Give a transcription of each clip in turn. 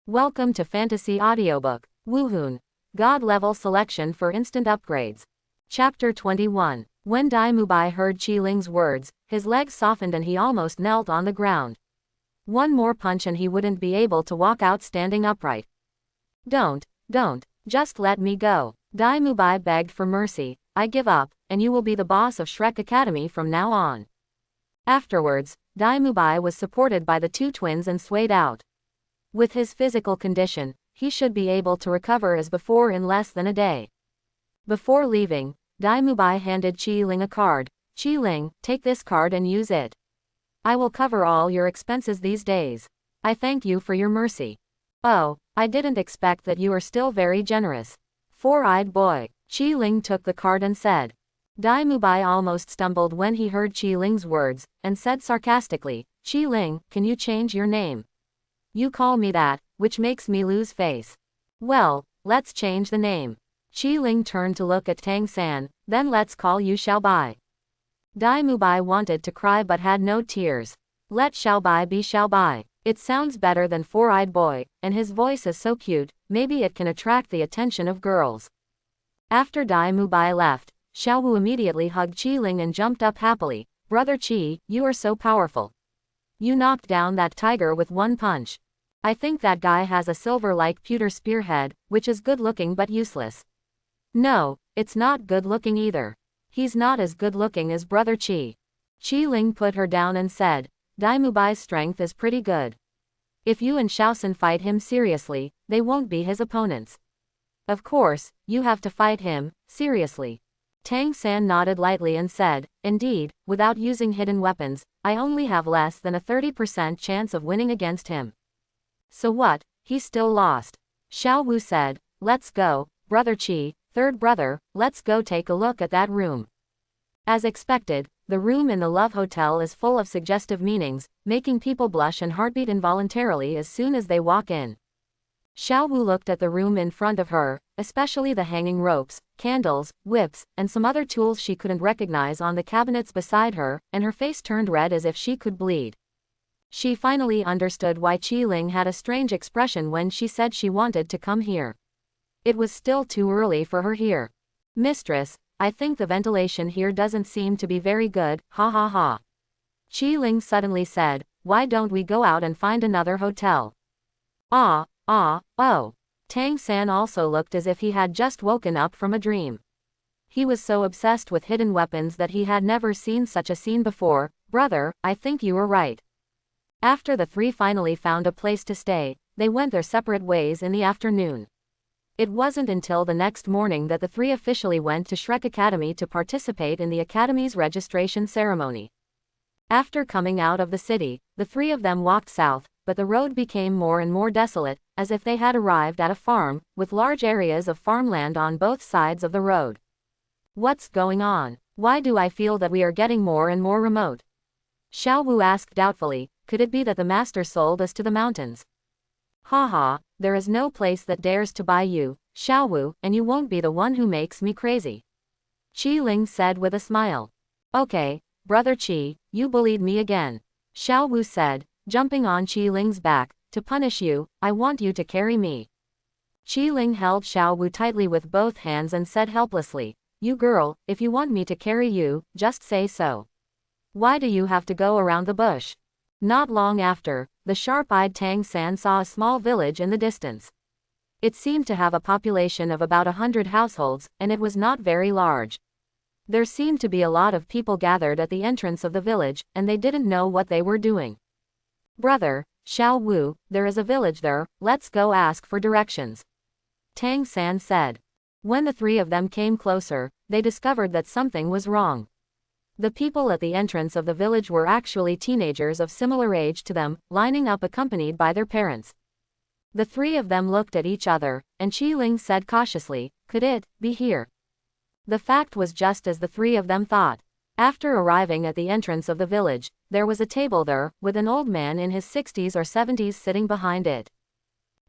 Welcome to Fantasy Audiobook. Woohoon. God level selection for instant upgrades. Chapter 21. When Dai Mubai heard Qi Ling's words, his legs softened and he almost knelt on the ground. One more punch and he wouldn't be able to walk out standing upright. Don't, just let me go. Dai Mubai begged for mercy. I give up, and you will be the boss of Shrek Academy from now on. Afterwards, Dai Mubai was supported by the two twins and swayed out. With his physical condition, he should be able to recover as before in less than a day. Before leaving, Dai Mubai handed Qi Ling a card. Qi Ling, take this card and use it. I will cover all your expenses these days. I thank you for your mercy. Oh, I didn't expect that you are still very generous. Four-eyed boy. Qi Ling took the card and said. Dai Mubai almost stumbled when he heard Qi Ling's words, and said sarcastically, Qi Ling, can you change your name? You call me that, which makes me lose face. Well, let's change the name. Qi Ling turned to look at Tang San, then let's call you Xiaobai. Dai Mubai wanted to cry but had no tears. Let Xiaobai be Xiaobai. It sounds better than four-eyed boy, and his voice is so cute, maybe it can attract the attention of girls. After Dai Mubai left, Xiaowu immediately hugged Qi Ling and jumped up happily. Brother Qi, you are so powerful. You knocked down that tiger with one punch. I think that guy has a silver-like pewter spearhead, which is good-looking but useless. No, it's not good-looking either. He's not as good-looking as Brother Qi. Qi Ling put her down and said, Dai Mubai's strength is pretty good. If you and Shaoxin fight him seriously, they won't be his opponents. Of course, you have to fight him, seriously. Tang San nodded lightly and said, indeed, without using hidden weapons, I only have less than a 30% chance of winning against him. So what, he's still lost. Xiao Wu said, let's go, Brother Qi, third brother, let's go take a look at that room. As expected, the room in the Love Hotel is full of suggestive meanings, making people blush and heartbeat involuntarily as soon as they walk in. Xiao Wu looked at the room in front of her, especially the hanging ropes, candles, whips, and some other tools she couldn't recognize on the cabinets beside her, and her face turned red as if she could bleed. She finally understood why Qi Ling had a strange expression when she said she wanted to come here. It was still too early for her here. Mistress, I think the ventilation here doesn't seem to be very good, ha ha ha. Qi Ling suddenly said, why don't we go out and find another hotel? Oh. Tang San also looked as if he had just woken up from a dream. He was so obsessed with hidden weapons that he had never seen such a scene before. Brother, I think you were right. After the three finally found a place to stay, they went their separate ways in the afternoon. It wasn't until the next morning that the three officially went to Shrek Academy to participate in the Academy's registration ceremony. After coming out of the city, the three of them walked south, but the road became more and more desolate, as if they had arrived at a farm, with large areas of farmland on both sides of the road. What's going on? Why do I feel that we are getting more and more remote? Xiao Wu asked doubtfully, could it be that the master sold us to the mountains? Haha, there is no place that dares to buy you, Xiao Wu, and you won't be the one who makes me crazy. Qi Ling said with a smile. Okay, Brother Qi, you bullied me again. Xiao Wu said, jumping on Qi Ling's back, to punish you, I want you to carry me. Qi Ling held Xiao Wu tightly with both hands and said helplessly, you girl, if you want me to carry you, just say so. Why do you have to go around the bush? Not long after, the sharp-eyed Tang San saw a small village in the distance. It seemed to have a population of about 100 households, and it was not very large. There seemed to be a lot of people gathered at the entrance of the village, and they didn't know what they were doing. Brother, Xiao Wu, there is a village there, let's go ask for directions. Tang San said. When the three of them came closer, they discovered that something was wrong. The people at the entrance of the village were actually teenagers of similar age to them, lining up accompanied by their parents. The three of them looked at each other, and Qi Ling said cautiously, could it be here? The fact was just as the three of them thought. After arriving at the entrance of the village, there was a table there, with an old man in his 60s or 70s sitting behind it.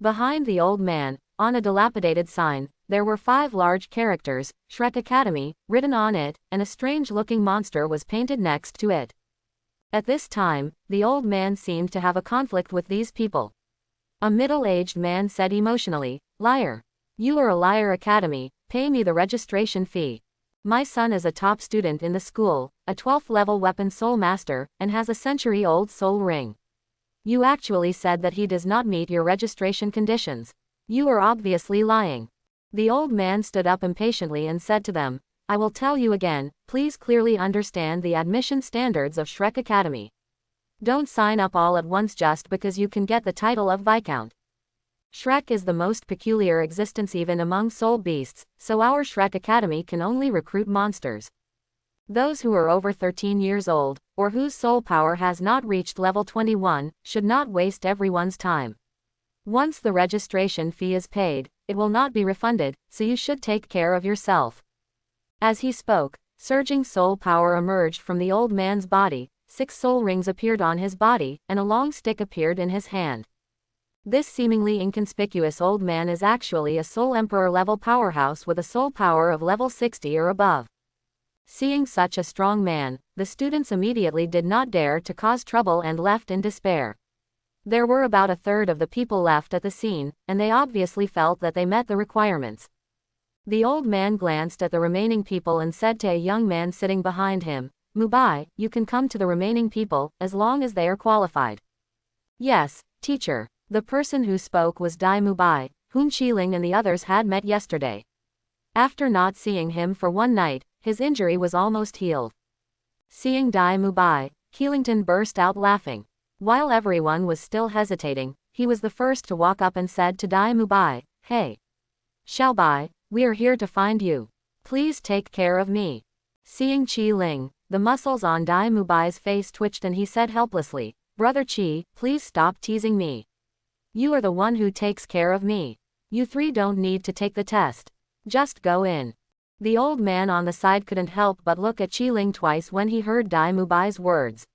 Behind the old man, on a dilapidated sign, there were 5 large characters, Shrek Academy, written on it, and a strange-looking monster was painted next to it. At this time, the old man seemed to have a conflict with these people. A middle-aged man said emotionally, "Liar. You are a liar academy, pay me the registration fee. My son is a top student in the school, a 12th level weapon soul master, and has a century-old soul ring. You actually said that he does not meet your registration conditions. You are obviously lying." The old man stood up impatiently and said to them, "I will tell you again, please clearly understand the admission standards of Shrek Academy. Don't sign up all at once just because you can get the title of Viscount. Shrek is the most peculiar existence even among soul beasts, so our Shrek Academy can only recruit monsters. Those who are over 13 years old, or whose soul power has not reached level 21, should not waste everyone's time. Once the registration fee is paid, it will not be refunded, so you should take care of yourself." As he spoke, surging soul power emerged from the old man's body, 6 soul rings appeared on his body, and a long stick appeared in his hand. This seemingly inconspicuous old man is actually a Soul Emperor level powerhouse with a soul power of level 60 or above. Seeing such a strong man, the students immediately did not dare to cause trouble and left in despair. There were about a third of the people left at the scene, and they obviously felt that they met the requirements. The old man glanced at the remaining people and said to a young man sitting behind him, "Mubai, you can come to the remaining people, as long as they are qualified." "Yes, teacher." The person who spoke was Dai Mubai, whom Qiling and the others had met yesterday. After not seeing him for one night, his injury was almost healed. Seeing Dai Mubai, Keelington burst out laughing. While everyone was still hesitating, he was the first to walk up and said to Dai Mubai, "Hey, Xiaobai, we are here to find you. Please take care of me." Seeing Qi Ling, the muscles on Dai Mubai's face twitched and he said helplessly, "Brother Qi, please stop teasing me. You are the one who takes care of me. You 3 don't need to take the test. Just go in." The old man on the side couldn't help but look at Qi Ling twice when he heard Dai Mubai's words.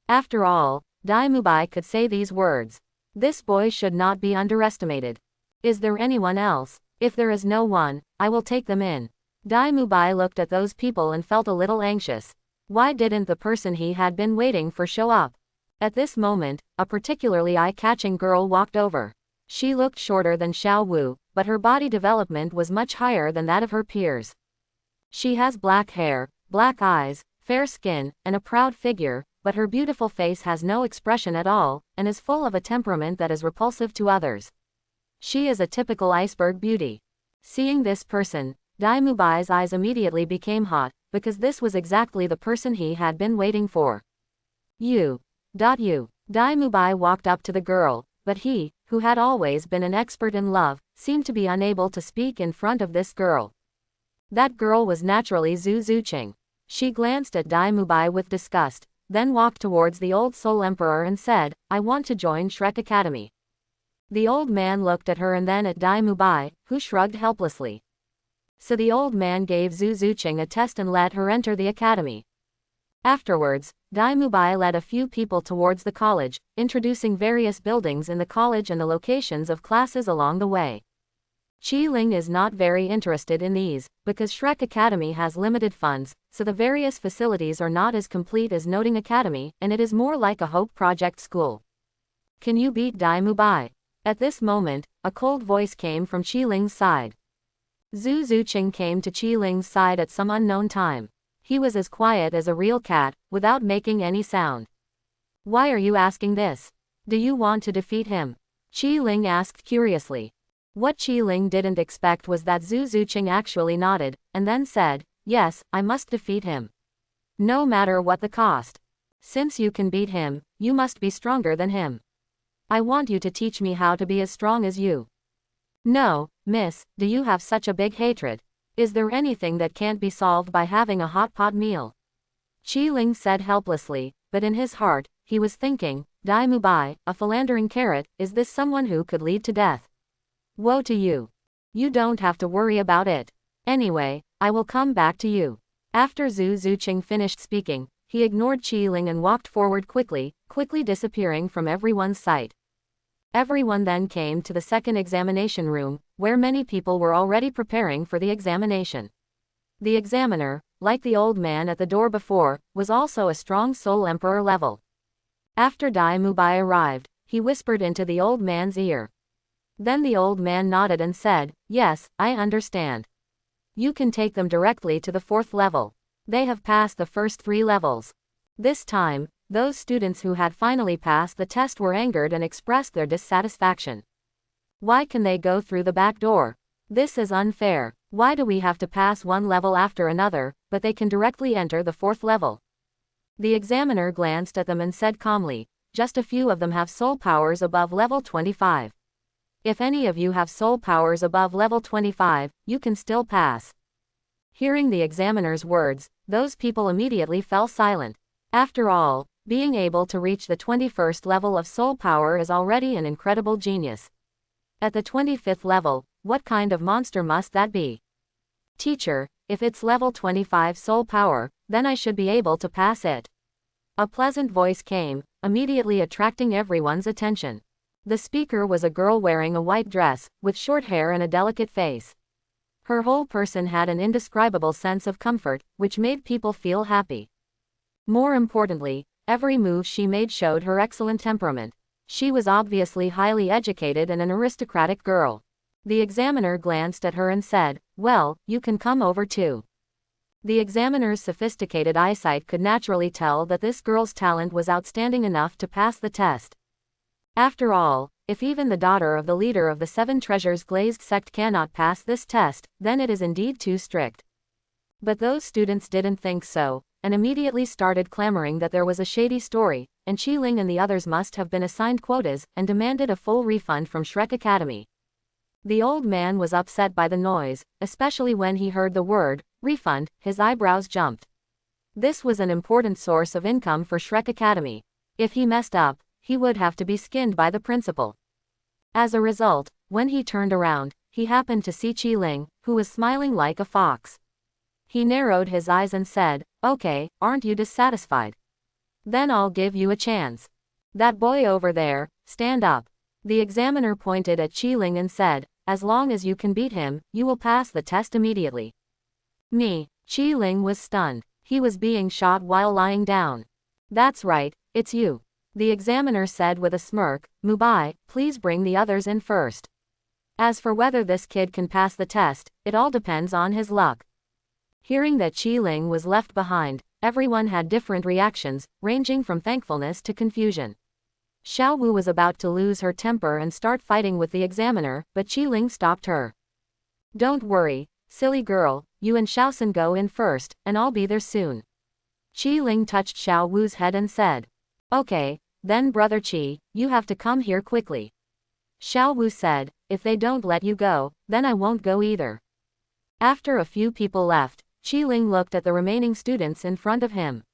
After all, Dai Mubai could say these words. This boy should not be underestimated. "Is there anyone else? If there is no one, I will take them in." Dai Mubai looked at those people and felt a little anxious. Why didn't the person he had been waiting for show up? At this moment, a particularly eye-catching girl walked over. She looked shorter than Xiao Wu, but her body development was much higher than that of her peers. She has black hair, black eyes, fair skin, and a proud figure, but her beautiful face has no expression at all, and is full of a temperament that is repulsive to others. She is a typical iceberg beauty. Seeing this person, Dai Mubai's eyes immediately became hot, because this was exactly the person he had been waiting for. You. Dai Mubai walked up to the girl, but he, who had always been an expert in love, seemed to be unable to speak in front of this girl. That girl was naturally Zhu Zuqing. She glanced at Dai Mubai with disgust, then walked towards the old Soul Emperor and said, "I want to join Shrek Academy." The old man looked at her and then at Dai Mubai, who shrugged helplessly. So the old man gave Zhu Zuqing a test and let her enter the academy. Afterwards, Dai Mubai led a few people towards the college, introducing various buildings in the college and the locations of classes along the way. Qi Ling is not very interested in these, because Shrek Academy has limited funds, so the various facilities are not as complete as Noting Academy, and it is more like a Hope Project school. "Can you beat Dai Mubai?" At this moment, a cold voice came from Qi Ling's side. Zhu Zuqing came to Qi Ling's side at some unknown time. He was as quiet as a real cat, without making any sound. "Why are you asking this? Do you want to defeat him?" Qi Ling asked curiously. What Qi Ling didn't expect was that Zhu Zuqing actually nodded, and then said, "Yes, I must defeat him. No matter what the cost. Since you can beat him, you must be stronger than him. I want you to teach me how to be as strong as you." "No, miss, do you have such a big hatred? Is there anything that can't be solved by having a hot pot meal?" Qi Ling said helplessly, but in his heart, he was thinking, Dai Mubai, a philandering carrot, is this someone who could lead to death? Woe to you. You don't have to worry about it. Anyway, I will come back to you. After Zhu Zuqing finished speaking, he ignored Qi Ling and walked forward quickly disappearing from everyone's sight. Everyone then came to the second examination room, where many people were already preparing for the examination. The examiner, like the old man at the door before, was also a strong Soul Emperor level. After Dai Mubai arrived, he whispered into the old man's ear. Then the old man nodded and said, "Yes, I understand. You can take them directly to the 4th level. They have passed the first 3 levels." This time, those students who had finally passed the test were angered and expressed their dissatisfaction. "Why can they go through the back door? This is unfair. Why do we have to pass one level after another, but they can directly enter the 4th level?" The examiner glanced at them and said calmly, "Just a few of them have soul powers above level 25. If any of you have soul powers above level 25, you can still pass." Hearing the examiner's words, those people immediately fell silent. After all, being able to reach the 21st level of soul power is already an incredible genius. At the 25th level, what kind of monster must that be? "Teacher, if it's level 25 soul power, then I should be able to pass it." A pleasant voice came, immediately attracting everyone's attention. The speaker was a girl wearing a white dress, with short hair and a delicate face. Her whole person had an indescribable sense of comfort, which made people feel happy. More importantly, every move she made showed her excellent temperament. She was obviously highly educated and an aristocratic girl. The examiner glanced at her and said, "Well, you can come over too." The examiner's sophisticated eyesight could naturally tell that this girl's talent was outstanding enough to pass the test. After all, if even the daughter of the leader of the 7 Treasures Glazed sect cannot pass this test, then it is indeed too strict. But those students didn't think so, and immediately started clamoring that there was a shady story, and Qi Ling and the others must have been assigned quotas, and demanded a full refund from Shrek Academy. The old man was upset by the noise, especially when he heard the word refund. His eyebrows jumped. This was an important source of income for Shrek Academy. If he messed up, he would have to be skinned by the principal. As a result, when he turned around, he happened to see Qi Ling, who was smiling like a fox. He narrowed his eyes and said, "Okay, aren't you dissatisfied? Then I'll give you a chance. That boy over there, stand up." The examiner pointed at Qi Ling and said, "As long as you can beat him, you will pass the test immediately." Me. Qi Ling was stunned. He was being shot while lying down. "That's right, it's you." The examiner said with a smirk, "Mubai, please bring the others in first. As for whether this kid can pass the test, it all depends on his luck." Hearing that Qi Ling was left behind, everyone had different reactions, ranging from thankfulness to confusion. Xiao Wu was about to lose her temper and start fighting with the examiner, but Qi Ling stopped her. "Don't worry, silly girl, you and Xiaosun go in first, and I'll be there soon." Qi Ling touched Xiao Wu's head and said, "Okay, then brother Qi, you have to come here quickly." Xiao Wu said, "If they don't let you go, then I won't go either." After a few people left, Qi Ling looked at the remaining students in front of him.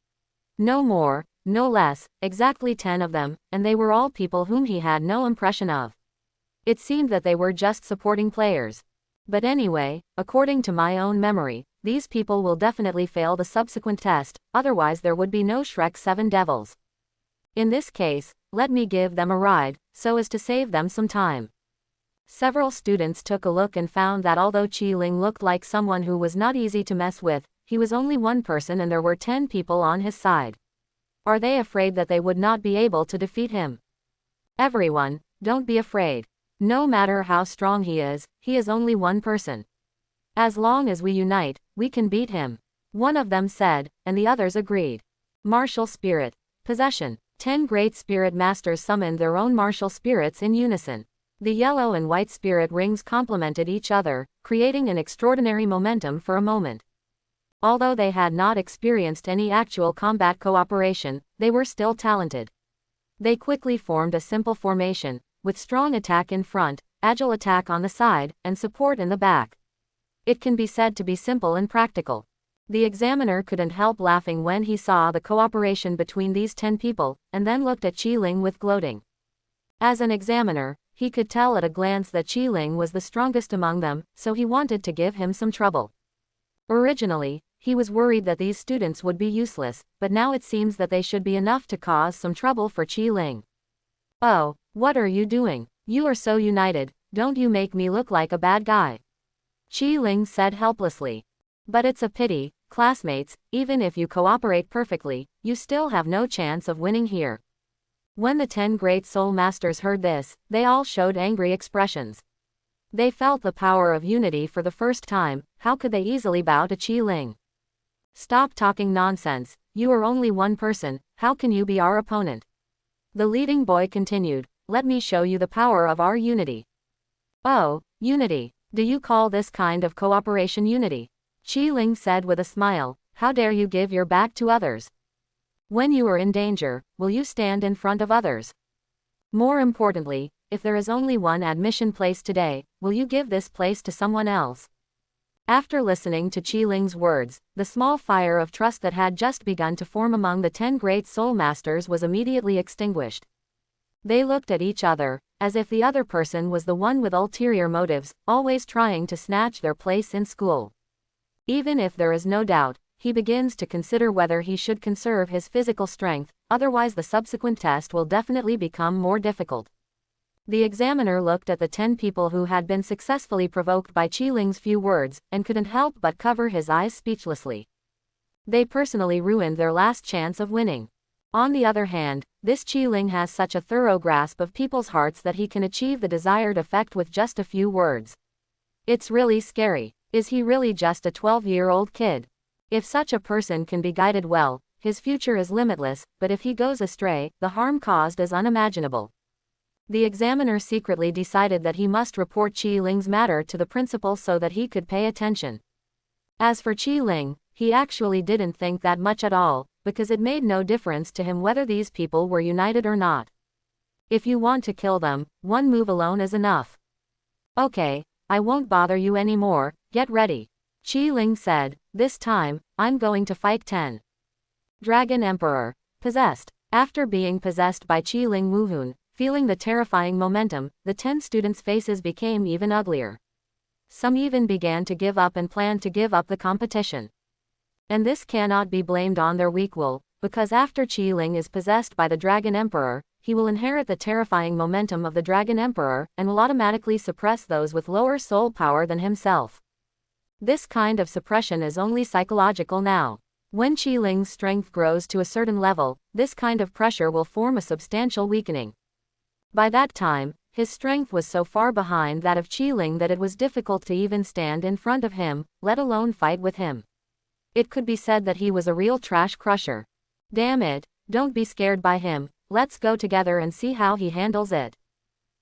No more, no less, exactly 10 of them, and they were all people whom he had no impression of. It seemed that they were just supporting players. But anyway, according to my own memory, these people will definitely fail the subsequent test, otherwise there would be no Shrek 7 Devils. In this case, let me give them a ride, so as to save them some time. Several students took a look and found that although Qi Ling looked like someone who was not easy to mess with, he was only one person and there were 10 people on his side. Are they afraid that they would not be able to defeat him? Everyone, don't be afraid. No matter how strong he is only one person. As long as we unite, we can beat him. One of them said, and the others agreed. Martial spirit. Possession. 10 great spirit masters summoned their own martial spirits in unison. The yellow and white spirit rings complemented each other, creating an extraordinary momentum for a moment. Although they had not experienced any actual combat cooperation, they were still talented. They quickly formed a simple formation, with strong attack in front, agile attack on the side, and support in the back. It can be said to be simple and practical. The examiner couldn't help laughing when he saw the cooperation between these 10 people, and then looked at Qi Ling with gloating. As an examiner, he could tell at a glance that Qi Ling was the strongest among them, so he wanted to give him some trouble. Originally, he was worried that these students would be useless, but now it seems that they should be enough to cause some trouble for Qi Ling. "Oh, what are you doing? You are so united, don't you make me look like a bad guy?" Qi Ling said helplessly. "But it's a pity, classmates, even if you cooperate perfectly, you still have no chance of winning here." When the 10 great soul masters heard this, they all showed angry expressions. They felt the power of unity for the first time. How could they easily bow to Qi Ling? Stop talking nonsense, you are only one person, how can you be our opponent? The leading boy continued, let me show you the power of our unity. Oh, unity. Do you call this kind of cooperation unity? Qi Ling said with a smile, how dare you give your back to others? When you are in danger, will you stand in front of others? More importantly, if there is only one admission place today, will you give this place to someone else? After listening to Qi Ling's words, the small fire of trust that had just begun to form among the 10 great soul masters was immediately extinguished. They looked at each other, as if the other person was the one with ulterior motives, always trying to snatch their place in school. Even if there is no doubt, he begins to consider whether he should conserve his physical strength, otherwise the subsequent test will definitely become more difficult. The examiner looked at the 10 people who had been successfully provoked by Qi Ling's few words, and couldn't help but cover his eyes speechlessly. They personally ruined their last chance of winning. On the other hand, this Qi Ling has such a thorough grasp of people's hearts that he can achieve the desired effect with just a few words. It's really scary. Is he really just a 12-year-old kid? If such a person can be guided well, his future is limitless, but if he goes astray, the harm caused is unimaginable. The examiner secretly decided that he must report Qi Ling's matter to the principal so that he could pay attention. As for Qi Ling, he actually didn't think that much at all, because it made no difference to him whether these people were united or not. If you want to kill them, one move alone is enough. Okay, I won't bother you anymore, get ready. Qi Ling said, this time, I'm going to fight 10. Dragon Emperor. Possessed. After being possessed by Qi Ling Wuhun, feeling the terrifying momentum, the 10 students' faces became even uglier. Some even began to give up and planned to give up the competition. And this cannot be blamed on their weak will, because after Qi Ling is possessed by the Dragon Emperor, he will inherit the terrifying momentum of the Dragon Emperor, and will automatically suppress those with lower soul power than himself. This kind of suppression is only psychological now. When Qi Ling's strength grows to a certain level, this kind of pressure will form a substantial weakening. By that time, his strength was so far behind that of Qi Ling that it was difficult to even stand in front of him, let alone fight with him. It could be said that he was a real trash crusher. Damn it, don't be scared by him, let's go together and see how he handles it,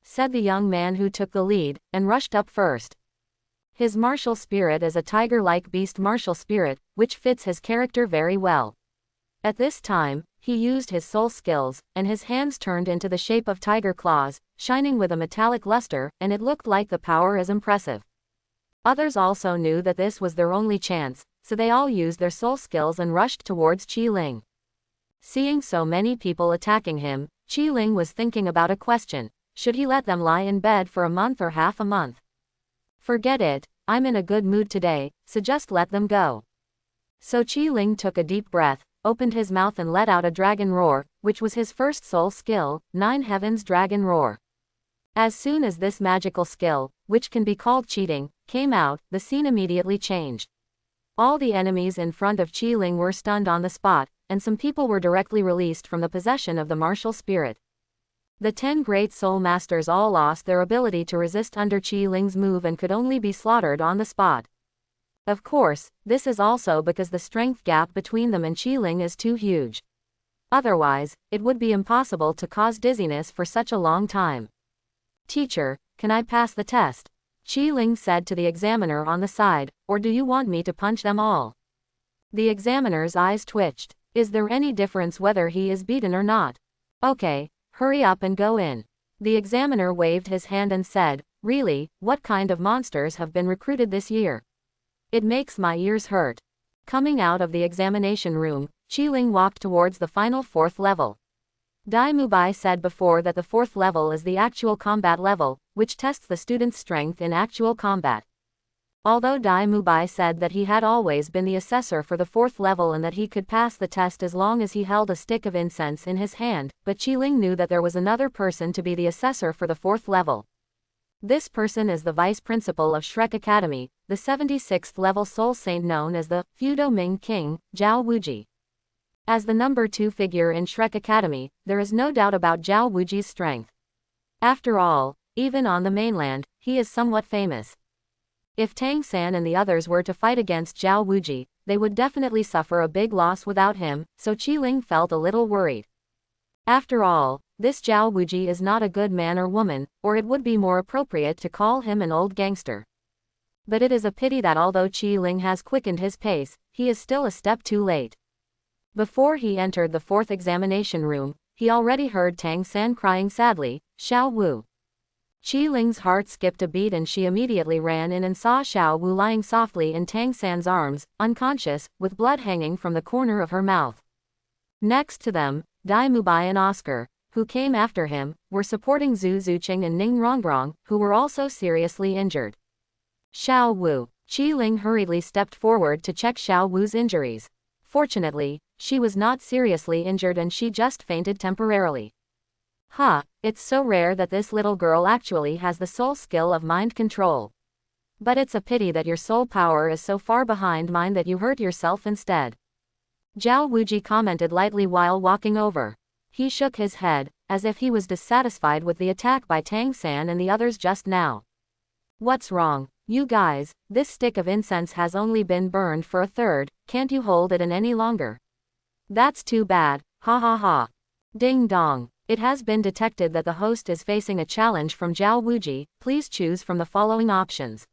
said the young man who took the lead, and rushed up first. His martial spirit is a tiger-like beast martial spirit, which fits his character very well. At this time, he used his soul skills, and his hands turned into the shape of tiger claws, shining with a metallic luster, and it looked like the power is impressive. Others also knew that this was their only chance, so they all used their soul skills and rushed towards Qi Ling. Seeing so many people attacking him, Qi Ling was thinking about a question: should he let them lie in bed for a month or half a month? Forget it, I'm in a good mood today, so just let them go. So Qi Ling took a deep breath, opened his mouth and let out a dragon roar, which was his first soul skill, 9 Heavens Dragon Roar. As soon as this magical skill, which can be called cheating, came out, the scene immediately changed. All the enemies in front of Qi Ling were stunned on the spot, and some people were directly released from the possession of the martial spirit. The 10 great soul masters all lost their ability to resist under Qi Ling's move and could only be slaughtered on the spot. Of course, this is also because the strength gap between them and Qi Ling is too huge. Otherwise, it would be impossible to cause dizziness for such a long time. Teacher, can I pass the test? Qi Ling said to the examiner on the side, or do you want me to punch them all? The examiner's eyes twitched. Is there any difference whether he is beaten or not? Okay, hurry up and go in. The examiner waved his hand and said, really, what kind of monsters have been recruited this year? It makes my ears hurt. Coming out of the examination room, Qi Ling walked towards the final 4th level. Dai Mubai said before that the 4th level is the actual combat level, which tests the student's strength in actual combat. Although Dai Mubai said that he had always been the assessor for the 4th level and that he could pass the test as long as he held a stick of incense in his hand, but Qi Ling knew that there was another person to be the assessor for the 4th level. This person is the vice principal of Shrek Academy, the 76th level soul saint known as the Fudo Ming King, Zhao Wuji. As the number 2 figure in Shrek Academy, there is no doubt about Zhao Wuji's strength. After all, even on the mainland, he is somewhat famous. If Tang San and the others were to fight against Zhao Wuji, they would definitely suffer a big loss without him, so Qiling felt a little worried. After all, this Zhao Wuji is not a good man or woman, or it would be more appropriate to call him an old gangster. But it is a pity that although Qiling has quickened his pace, he is still a step too late. Before he entered the 4th examination room, he already heard Tang San crying sadly, "Xiao Wu." Qiling's heart skipped a beat and she immediately ran in and saw Xiao Wu lying softly in Tang San's arms, unconscious, with blood hanging from the corner of her mouth. Next to them, Dai Mubai and Oscar, who came after him, were supporting Zhu Zuqing and Ning Rongrong, who were also seriously injured. Xiao Wu. Qiling hurriedly stepped forward to check Xiao Wu's injuries. Fortunately, she was not seriously injured and she just fainted temporarily. It's so rare that this little girl actually has the soul skill of mind control. But it's a pity that your soul power is so far behind mine that you hurt yourself instead. Zhao Wuji commented lightly while walking over. He shook his head, as if he was dissatisfied with the attack by Tang San and the others just now. What's wrong, you guys? This stick of incense has only been burned for a third, can't you hold it in any longer? That's too bad, ha ha ha. Ding dong. It has been detected that the host is facing a challenge from Zhao Wuji. Please choose from the following options.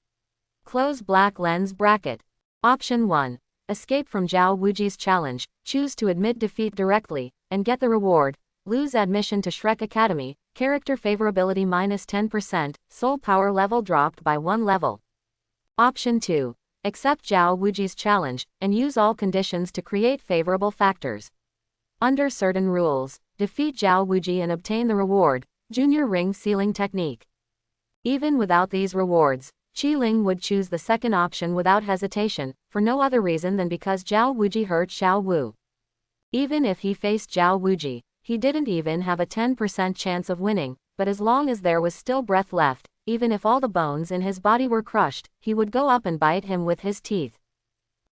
Close black lens bracket. Option 1. Escape from Zhao Wuji's challenge, choose to admit defeat directly, and get the reward. Lose admission to Shrek Academy, character favorability -10%, soul power level dropped by 1 level. Option 2. Accept Zhao Wuji's challenge, and use all conditions to create favorable factors. Under certain rules, defeat Zhao Wuji and obtain the reward, Junior Ring Sealing Technique. Even without these rewards, Qiling would choose the second option without hesitation, for no other reason than because Zhao Wuji hurt Xiao Wu. Even if he faced Zhao Wuji, he didn't even have a 10% chance of winning, but as long as there was still breath left, even if all the bones in his body were crushed, he would go up and bite him with his teeth.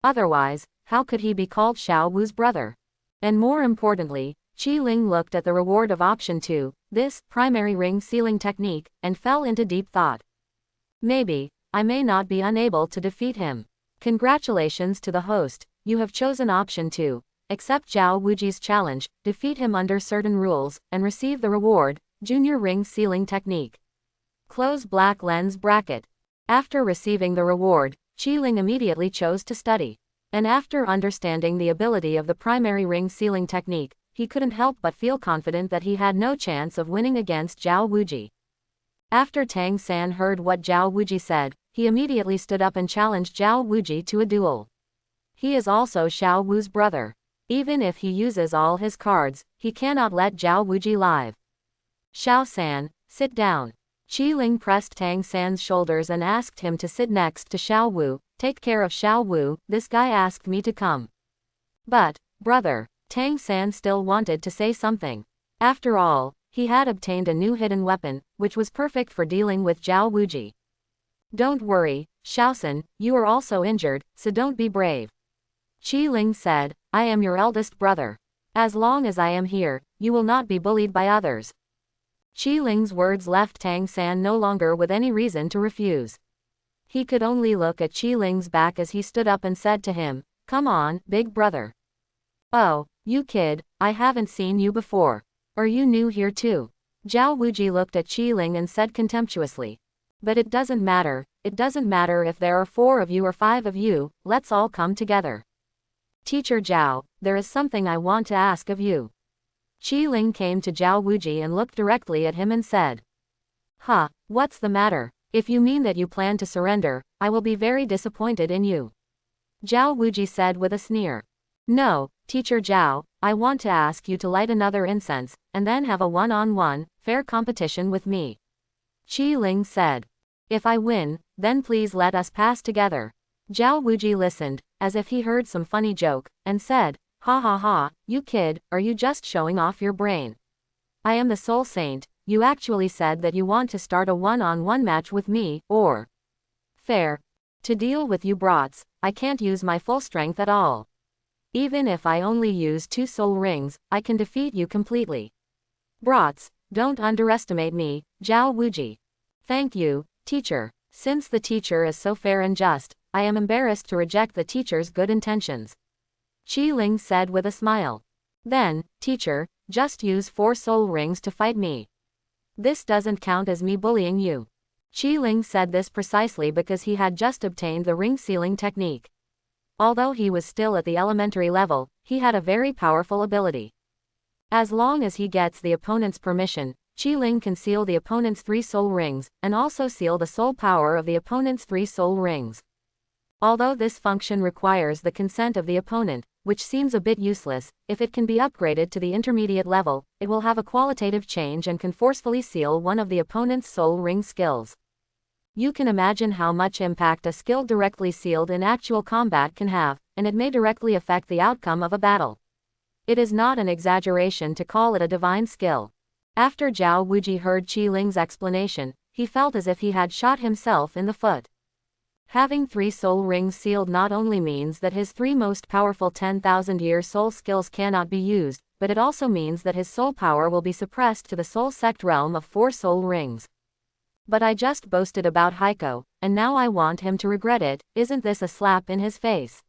Otherwise, how could he be called Xiao Wu's brother? And more importantly, Qiling looked at the reward of option 2, this primary ring sealing technique, and fell into deep thought. Maybe, I may not be unable to defeat him. Congratulations to the host, you have chosen option 2, accept Zhao Wuji's challenge, defeat him under certain rules, and receive the reward, Junior Ring Sealing Technique. Close black lens bracket. After receiving the reward, Qiling immediately chose to study. And after understanding the ability of the primary ring sealing technique, he couldn't help but feel confident that he had no chance of winning against Zhao Wuji. After Tang San heard what Zhao Wuji said, he immediately stood up and challenged Zhao Wuji to a duel. He is also Xiao Wu's brother. Even if he uses all his cards, he cannot let Zhao Wuji live. Xiao San, sit down. Qiling pressed Tang San's shoulders and asked him to sit next to Xiao Wu. Take care of Xiao Wu, this guy asked me to come. But, brother, Tang San still wanted to say something. After all, he had obtained a new hidden weapon, which was perfect for dealing with Zhao Wuji. Don't worry, Xiaosan, you are also injured, so don't be brave. Qiling said, I am your eldest brother. As long as I am here, you will not be bullied by others. Qiling's words left Tang San no longer with any reason to refuse. He could only look at Qiling's back as he stood up and said to him, come on, big brother. Oh, you kid, I haven't seen you before. Are you new here too? Zhao Wuji looked at Qiling and said contemptuously. But it doesn't matter if there are 4 of you or 5 of you, let's all come together. Teacher Zhao, there is something I want to ask of you. Qiling came to Zhao Wuji and looked directly at him and said. What's the matter? If you mean that you plan to surrender, I will be very disappointed in you. Zhao Wuji said with a sneer. No, Teacher Zhao, I want to ask you to light another incense, and then have a one-on-one, fair competition with me. Qiling said. If I win, then please let us pass together. Zhao Wuji listened, as if he heard some funny joke, and said, ha ha ha, you kid, are you just showing off your brain? I am the Soul Saint. You actually said that you want to start a one-on-one match with me, or? Fair. To deal with you brats, I can't use my full strength at all. Even if I only use 2 soul rings, I can defeat you completely. Brats, don't underestimate me, Zhao Wuji. Thank you, teacher. Since the teacher is so fair and just, I am embarrassed to reject the teacher's good intentions. Qi Ling said with a smile. Then, teacher, just use 4 soul rings to fight me. This doesn't count as me bullying you. Qi Ling said this precisely because he had just obtained the ring sealing technique. Although he was still at the elementary level, he had a very powerful ability. As long as he gets the opponent's permission, Qi Ling can seal the opponent's 3 soul rings, and also seal the soul power of the opponent's 3 soul rings. Although this function requires the consent of the opponent, which seems a bit useless, if it can be upgraded to the intermediate level, it will have a qualitative change and can forcefully seal one of the opponent's soul ring skills. You can imagine how much impact a skill directly sealed in actual combat can have, and it may directly affect the outcome of a battle. It is not an exaggeration to call it a divine skill. After Zhao Wuji heard Qi Ling's explanation, he felt as if he had shot himself in the foot. Having 3 soul rings sealed not only means that his 3 most powerful 10,000-year soul skills cannot be used, but it also means that his soul power will be suppressed to the soul sect realm of 4 soul rings. But I just boasted about Heiko, and now I want him to regret it. Isn't this a slap in his face?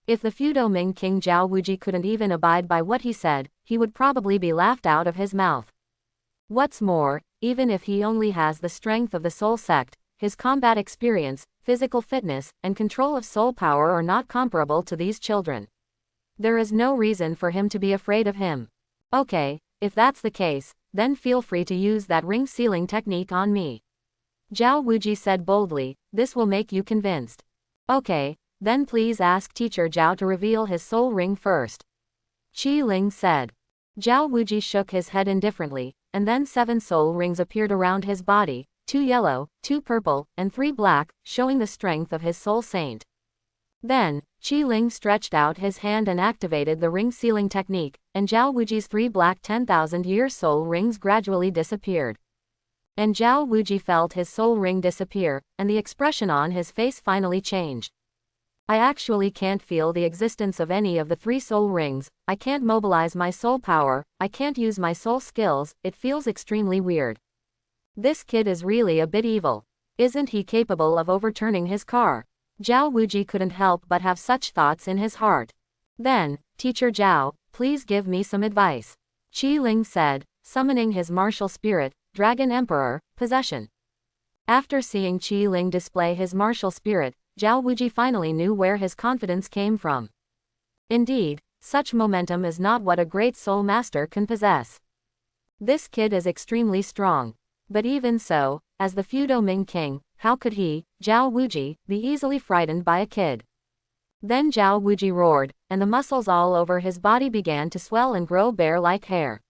If the Fudoming King Zhao Wuji couldn't even abide by what he said, he would probably be laughed out of his mouth. What's more, even if he only has the strength of the soul sect, his combat experience, physical fitness, and control of soul power are not comparable to these children. There is no reason for him to be afraid of him. Okay, if that's the case, then feel free to use that ring sealing technique on me. Zhao Wuji said boldly, this will make you convinced. Okay, then please ask teacher Zhao to reveal his soul ring first. Qi Ling said. Zhao Wuji shook his head indifferently, and then 7 soul rings appeared around his body, 2 yellow, 2 purple, and 3 black, showing the strength of his soul saint. Then, Qi Ling stretched out his hand and activated the ring sealing technique, and Zhao Wuji's 3 black 10,000-year soul rings gradually disappeared. And Zhao Wuji felt his soul ring disappear, and the expression on his face finally changed. I actually can't feel the existence of any of the 3 soul rings, I can't mobilize my soul power, I can't use my soul skills, it feels extremely weird. This kid is really a bit evil. Isn't he capable of overturning his car? Zhao Wuji couldn't help but have such thoughts in his heart. Then, Teacher Zhao, please give me some advice. Qi Ling said, summoning his martial spirit, Dragon Emperor, Possession. After seeing Qi Ling display his martial spirit, Zhao Wuji finally knew where his confidence came from. Indeed, such momentum is not what a great soul master can possess. This kid is extremely strong. But even so, as the Fudoming King, how could he, Zhao Wuji, be easily frightened by a kid? Then Zhao Wuji roared, and the muscles all over his body began to swell and grow bear-like hair.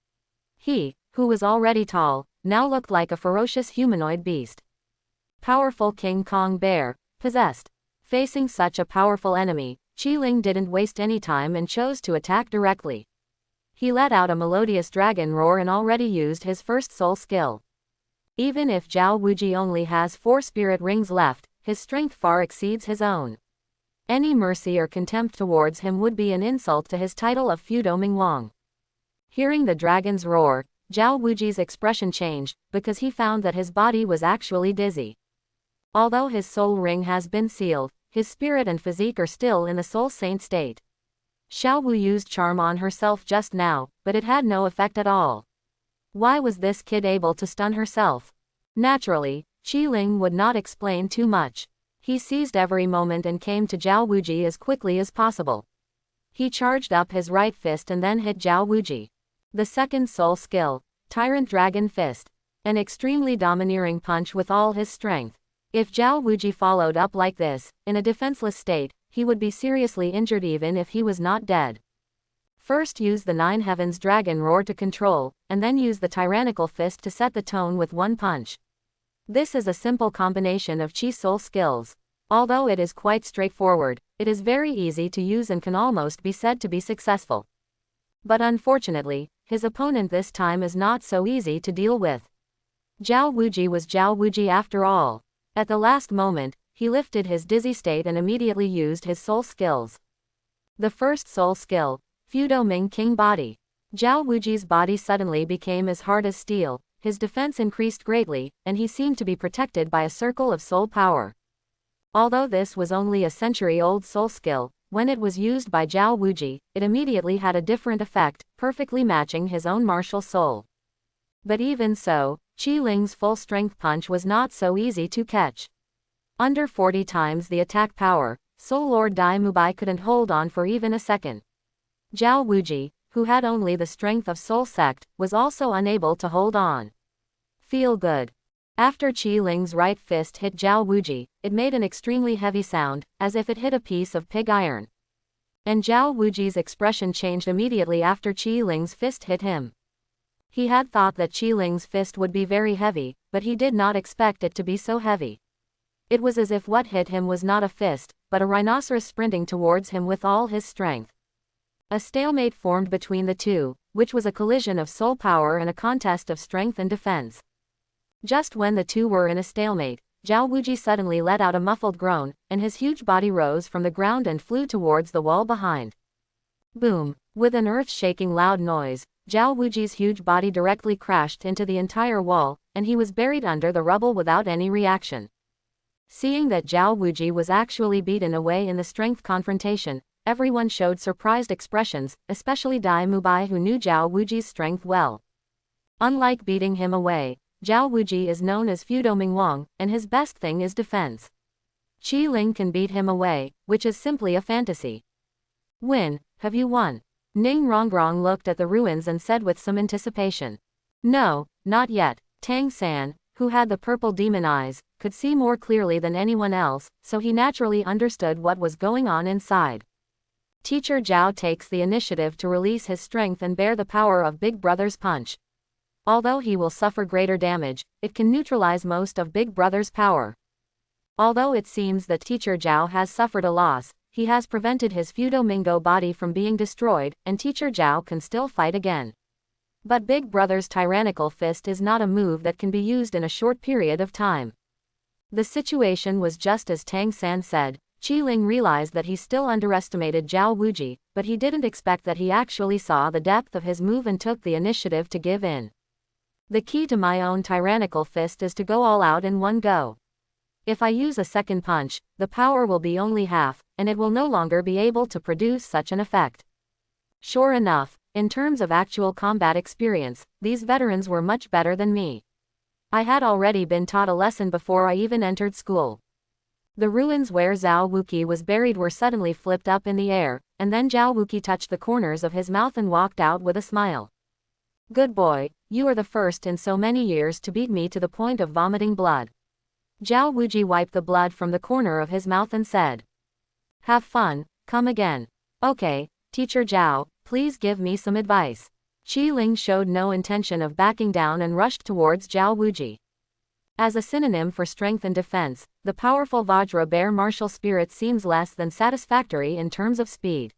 He, who was already tall, now looked like a ferocious humanoid beast. Powerful King Kong bear, possessed. Facing such a powerful enemy, Qi Ling didn't waste any time and chose to attack directly. He let out a melodious dragon roar and already used his first soul skill. Even if Zhao Wuji only has 4 spirit rings left, his strength far exceeds his own. Any mercy or contempt towards him would be an insult to his title of Fudoming Wang. Hearing the dragon's roar, Zhao Wuji's expression changed, because he found that his body was actually dizzy. Although his soul ring has been sealed, his spirit and physique are still in the soul saint state. Xiao Wu used charm on herself just now, but it had no effect at all. Why was this kid able to stun herself? Naturally, Qi Ling would not explain too much. He seized every moment and came to Zhao Wuji as quickly as possible. He charged up his right fist and then hit Zhao Wuji. The second soul skill, Tyrant Dragon Fist. An extremely domineering punch with all his strength. If Zhao Wuji followed up like this, in a defenseless state, he would be seriously injured even if he was not dead. First use the 9 Heavens Dragon Roar to control, and then use the Tyrannical Fist to set the tone with one punch. This is a simple combination of Qi Soul skills. Although it is quite straightforward, it is very easy to use and can almost be said to be successful. But unfortunately, his opponent this time is not so easy to deal with. Zhao Wuji was Zhao Wuji after all. At the last moment, he lifted his dizzy state and immediately used his soul skills. The first soul skill, Fudoming King Body. Zhao Wuji's body suddenly became as hard as steel, his defense increased greatly, and he seemed to be protected by a circle of soul power. Although this was only a century-old soul skill, when it was used by Zhao Wuji, it immediately had a different effect, perfectly matching his own martial soul. But even so, Qi Ling's full-strength punch was not so easy to catch. Under 40 times the attack power, Soul Lord Dai Mubai couldn't hold on for even a second. Zhao Wuji, who had only the strength of Soul Sect, was also unable to hold on. Feel good. After Qi Ling's right fist hit Zhao Wuji, it made an extremely heavy sound, as if it hit a piece of pig iron. And Zhao Wuji's expression changed immediately after Qi Ling's fist hit him. He had thought that Qi Ling's fist would be very heavy, but he did not expect it to be so heavy. It was as if what hit him was not a fist, but a rhinoceros sprinting towards him with all his strength. A stalemate formed between the two, which was a collision of soul power and a contest of strength and defense. Just when the two were in a stalemate, Zhao Wuji suddenly let out a muffled groan, and his huge body rose from the ground and flew towards the wall behind. Boom! With an earth-shaking loud noise, Zhao Wuji's huge body directly crashed into the entire wall, and he was buried under the rubble without any reaction. Seeing that Zhao Wuji was actually beaten away in the strength confrontation, everyone showed surprised expressions, especially Dai Mubai, who knew Zhao Wuji's strength well. Unlike beating him away, Zhao Wuji is known as Fudoming Wang, and his best thing is defense. Qi Ling can beat him away, which is simply a fantasy. Win, have you won? Ning Rongrong looked at the ruins and said with some anticipation. No, not yet. Tang San, who had the purple demon eyes, could see more clearly than anyone else, so he naturally understood what was going on inside. Teacher Zhao takes the initiative to release his strength and bear the power of Big Brother's punch. Although he will suffer greater damage, it can neutralize most of Big Brother's power. Although it seems that Teacher Zhao has suffered a loss, he has prevented his Fudomingo body from being destroyed, and Teacher Zhao can still fight again. But Big Brother's tyrannical fist is not a move that can be used in a short period of time. The situation was just as Tang San said. Qi Ling realized that he still underestimated Zhao Wuji, but he didn't expect that he actually saw the depth of his move and took the initiative to give in. The key to my own tyrannical fist is to go all out in one go. If I use a second punch, the power will be only half, and it will no longer be able to produce such an effect. Sure enough, in terms of actual combat experience, these veterans were much better than me. I had already been taught a lesson before I even entered school. The ruins where Zhao Wuqi was buried were suddenly flipped up in the air, and then Zhao Wuqi touched the corners of his mouth and walked out with a smile. Good boy, you are the first in so many years to beat me to the point of vomiting blood. Zhao Wuji wiped the blood from the corner of his mouth and said. Have fun, come again. Okay, Teacher Zhao, please give me some advice. Qi Ling showed no intention of backing down and rushed towards Zhao Wuji. As a synonym for strength and defense, the powerful Vajra bear martial spirit seems less than satisfactory in terms of speed.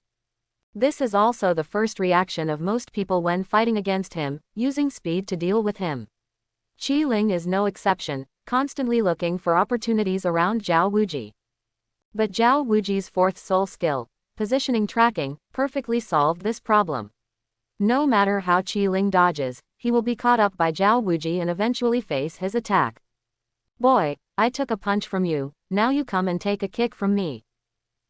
This is also the first reaction of most people when fighting against him, using speed to deal with him. Qi Ling is no exception, constantly looking for opportunities around Zhao Wuji. But Zhao Wuji's fourth soul skill, positioning tracking, perfectly solved this problem. No matter how Qi Ling dodges, he will be caught up by Zhao Wuji and eventually face his attack. Boy, I took a punch from you, now you come and take a kick from me.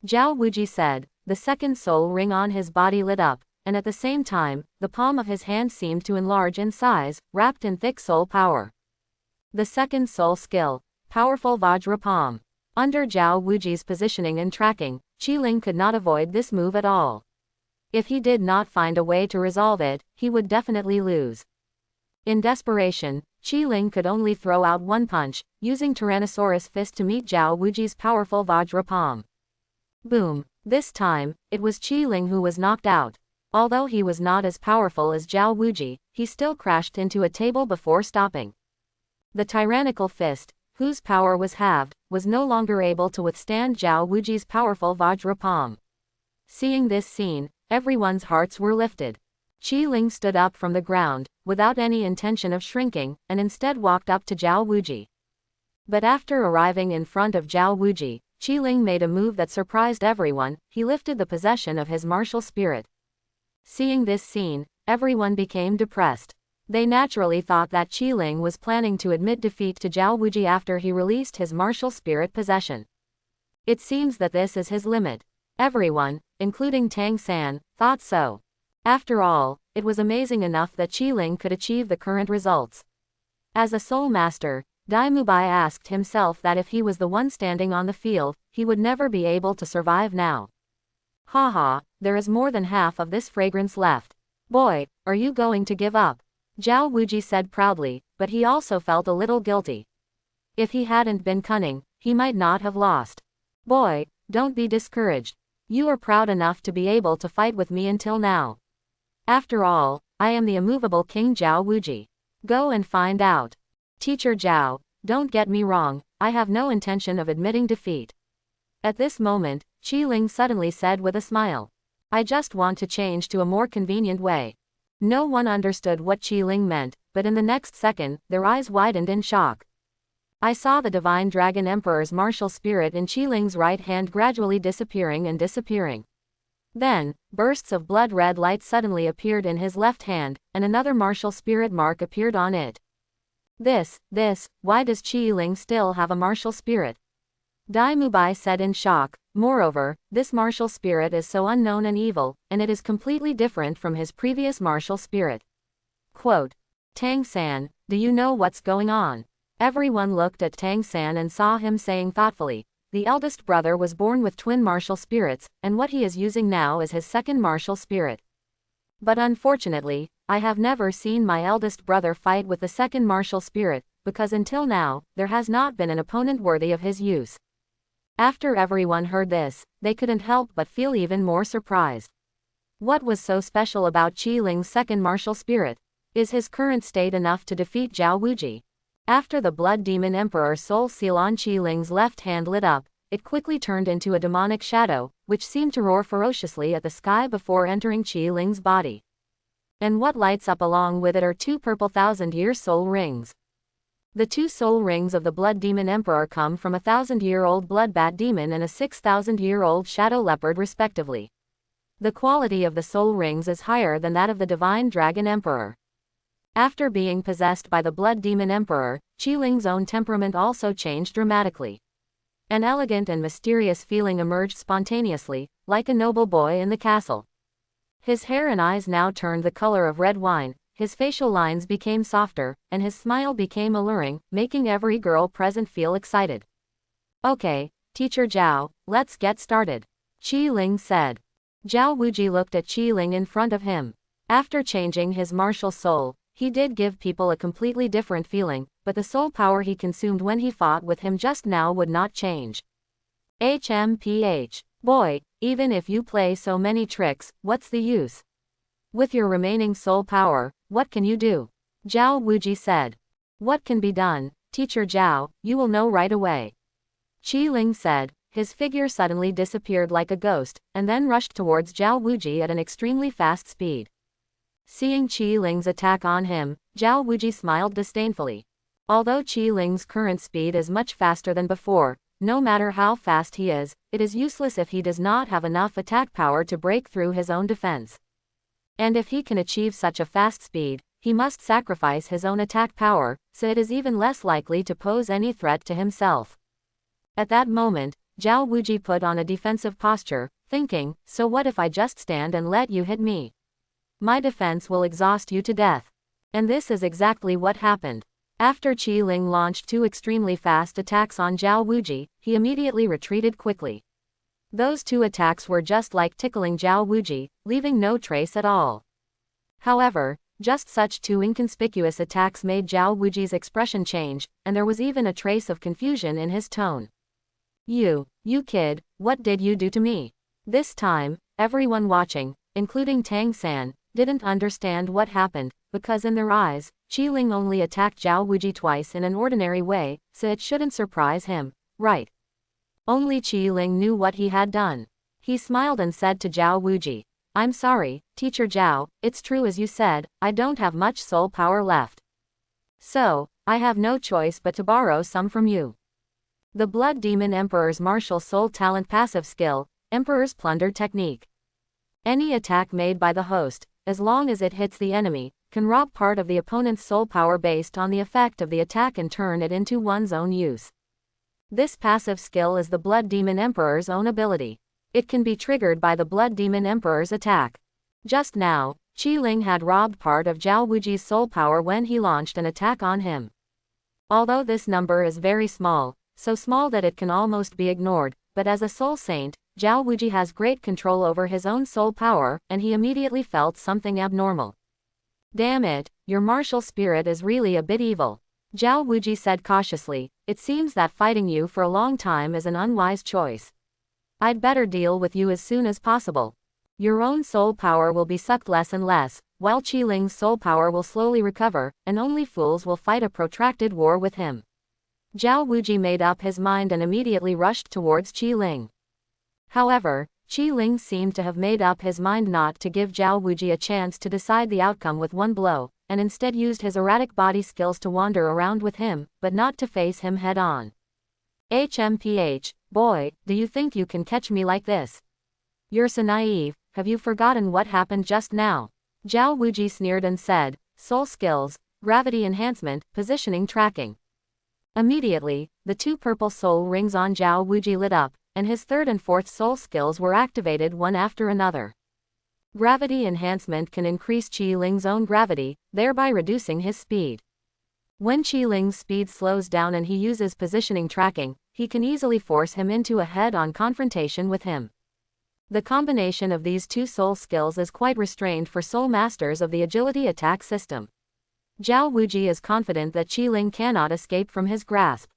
Zhao Wuji said. The second soul ring on his body lit up, and at the same time, the palm of his hand seemed to enlarge in size, wrapped in thick soul power. The second soul skill, powerful Vajra palm. Under Zhao Wuji's positioning and tracking, Qi Ling could not avoid this move at all. If he did not find a way to resolve it, he would definitely lose. In desperation, Qi Ling could only throw out one punch, using Tyrannosaurus fist to meet Zhao Wuji's powerful Vajra palm. Boom. This time, it was Qi Ling who was knocked out. Although he was not as powerful as Zhao Wuji, he still crashed into a table before stopping. The tyrannical fist, whose power was halved, was no longer able to withstand Zhao Wuji's powerful Vajra palm. Seeing this scene, everyone's hearts were lifted. Qi Ling stood up from the ground, without any intention of shrinking, and instead walked up to Zhao Wuji. But after arriving in front of Zhao Wuji, Qiling made a move that surprised everyone. He lifted the possession of his martial spirit. Seeing this scene, everyone became depressed. They naturally thought that Qiling was planning to admit defeat to Zhao Wuji after he released his martial spirit possession. It seems that this is his limit. Everyone, including Tang San, thought so. After all, it was amazing enough that Qiling could achieve the current results. As a soul master, Dai Mubai asked himself that if he was the one standing on the field, he would never be able to survive now. Haha, there is more than half of this fragrance left. Boy, are you going to give up? Zhao Wuji said proudly, but he also felt a little guilty. If he hadn't been cunning, he might not have lost. Boy, don't be discouraged. You are proud enough to be able to fight with me until now. After all, I am the immovable King Zhao Wuji. Go and find out. Teacher Zhao, don't get me wrong, I have no intention of admitting defeat. At this moment, Qiling suddenly said with a smile. I just want to change to a more convenient way. No one understood what Qiling meant, but in the next second, their eyes widened in shock. I saw the Divine Dragon Emperor's martial spirit in Qiling's right hand gradually disappearing and disappearing. Then, bursts of blood-red light suddenly appeared in his left hand, and another martial spirit mark appeared on it. Why does Qiling still have a martial spirit? Dai Mubai said in shock. Moreover, this martial spirit is so unknown and evil, and it is completely different from his previous martial spirit. Quote, Tang San, do you know what's going on? Everyone looked at Tang San and saw him saying thoughtfully, the eldest brother was born with twin martial spirits, and what he is using now is his second martial spirit. But unfortunately, I have never seen my eldest brother fight with the second martial spirit, because until now, there has not been an opponent worthy of his use. After everyone heard this, they couldn't help but feel even more surprised. What was so special about Qiling's second martial spirit? Is his current state enough to defeat Zhao Wuji? After the Blood Demon Emperor soul seal on Qiling's left hand lit up, it quickly turned into a demonic shadow, which seemed to roar ferociously at the sky before entering Qiling's body. And what lights up along with it are two purple thousand-year soul rings. The two soul rings of the Blood Demon Emperor come from a 1,000-year-old Blood Bat Demon and a 6,000-year-old Shadow Leopard respectively. The quality of the soul rings is higher than that of the Divine Dragon Emperor. After being possessed by the Blood Demon Emperor, Qiling's own temperament also changed dramatically. An elegant and mysterious feeling emerged spontaneously, like a noble boy in the castle. His hair and eyes now turned the color of red wine, his facial lines became softer, and his smile became alluring, making every girl present feel excited. Okay, Teacher Zhao, let's get started. Qiling said. Zhao Wuji looked at Qiling in front of him. After changing his martial soul, he did give people a completely different feeling, but the soul power he consumed when he fought with him just now would not change. HMPH. Boy, even if you play so many tricks, what's the use? With your remaining soul power, what can you do? Zhao Wuji said. What can be done, Teacher Zhao, you will know right away. Qiling said. His figure suddenly disappeared like a ghost, and then rushed towards Zhao Wuji at an extremely fast speed. Seeing Qiling's attack on him, Zhao Wuji smiled disdainfully. Although Qiling's current speed is much faster than before, no matter how fast he is, it is useless if he does not have enough attack power to break through his own defense. And if he can achieve such a fast speed, he must sacrifice his own attack power, so it is even less likely to pose any threat to himself. At that moment, Zhao Wuji put on a defensive posture, thinking, so what if I just stand and let you hit me? My defense will exhaust you to death. And this is exactly what happened. After Qiling launched two extremely fast attacks on Zhao Wuji, he immediately retreated quickly. Those two attacks were just like tickling Zhao Wuji, leaving no trace at all. However, just such two inconspicuous attacks made Zhao Wuji's expression change, and there was even a trace of confusion in his tone. You kid, what did you do to me? This time, everyone watching, including Tang San, didn't understand what happened, because in their eyes, Qiling only attacked Zhao Wuji twice in an ordinary way, so it shouldn't surprise him, right? Only Qiling knew what he had done. He smiled and said to Zhao Wuji, I'm sorry, Teacher Zhao, it's true as you said, I don't have much soul power left. So, I have no choice but to borrow some from you. The Blood Demon Emperor's Martial Soul Talent Passive Skill, Emperor's Plunder Technique. Any attack made by the host, as long as it hits the enemy, can rob part of the opponent's soul power based on the effect of the attack and turn it into one's own use. This passive skill is the Blood Demon Emperor's own ability. It can be triggered by the Blood Demon Emperor's attack. Just now, Qi Ling had robbed part of Zhao Wuji's soul power when he launched an attack on him. Although this number is very small, so small that it can almost be ignored, but as a soul saint, Zhao Wuji has great control over his own soul power, and he immediately felt something abnormal. Damn it, your martial spirit is really a bit evil. Zhao Wuji said cautiously, it seems that fighting you for a long time is an unwise choice. I'd better deal with you as soon as possible. Your own soul power will be sucked less and less, while Qi Ling's soul power will slowly recover, and only fools will fight a protracted war with him. Zhao Wuji made up his mind and immediately rushed towards Qi Ling. However, Qi Ling seemed to have made up his mind not to give Zhao Wuji a chance to decide the outcome with one blow, and instead used his erratic body skills to wander around with him, but not to face him head-on. HMPH, boy, do you think you can catch me like this? You're so naive, have you forgotten what happened just now? Zhao Wuji sneered and said, soul skills, gravity enhancement, positioning tracking. Immediately, the two purple soul rings on Zhao Wuji lit up, and his third and fourth soul skills were activated one after another. Gravity enhancement can increase Qi Ling's own gravity, thereby reducing his speed. When Qi Ling's speed slows down and he uses positioning tracking, he can easily force him into a head-on confrontation with him. The combination of these two soul skills is quite restrained for soul masters of the agility attack system. Zhao Wuji is confident that Qi Ling cannot escape from his grasp.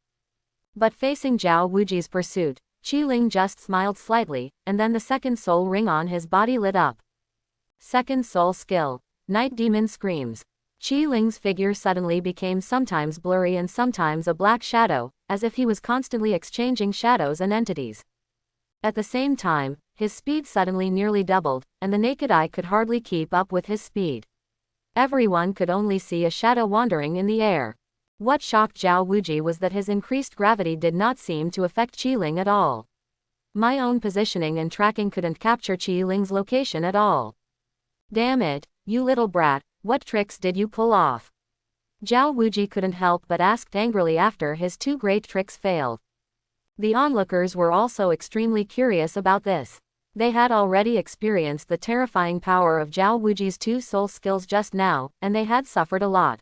But facing Zhao Wuji's pursuit, Qi Ling just smiled slightly, and then the second soul ring on his body lit up. Second soul skill, Night Demon Screams. Qi Ling's figure suddenly became sometimes blurry and sometimes a black shadow, as if he was constantly exchanging shadows and entities. At the same time, his speed suddenly nearly doubled, and the naked eye could hardly keep up with his speed. Everyone could only see a shadow wandering in the air. What shocked Zhao Wuji was that his increased gravity did not seem to affect Qi Ling at all. My own positioning and tracking couldn't capture Qi Ling's location at all. Damn it, you little brat, what tricks did you pull off? Zhao Wuji couldn't help but ask angrily after his two great tricks failed. The onlookers were also extremely curious about this. They had already experienced the terrifying power of Zhao Wuji's two soul skills just now, and they had suffered a lot.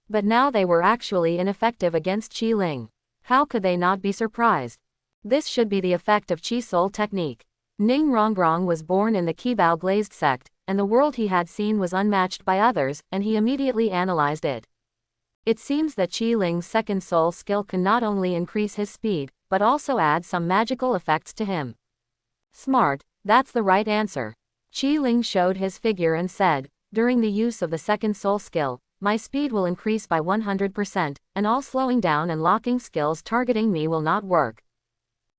But now they were actually ineffective against Qi Ling. How could they not be surprised? This should be the effect of Qi Soul Technique. Ning Rongrong was born in the Qibao Glazed sect, and the world he had seen was unmatched by others, and he immediately analyzed it. It seems that Qi Ling's second soul skill can not only increase his speed, but also add some magical effects to him. Smart, that's the right answer. Qi Ling showed his figure and said, during the use of the second soul skill, my speed will increase by 100%, and all slowing down and locking skills targeting me will not work.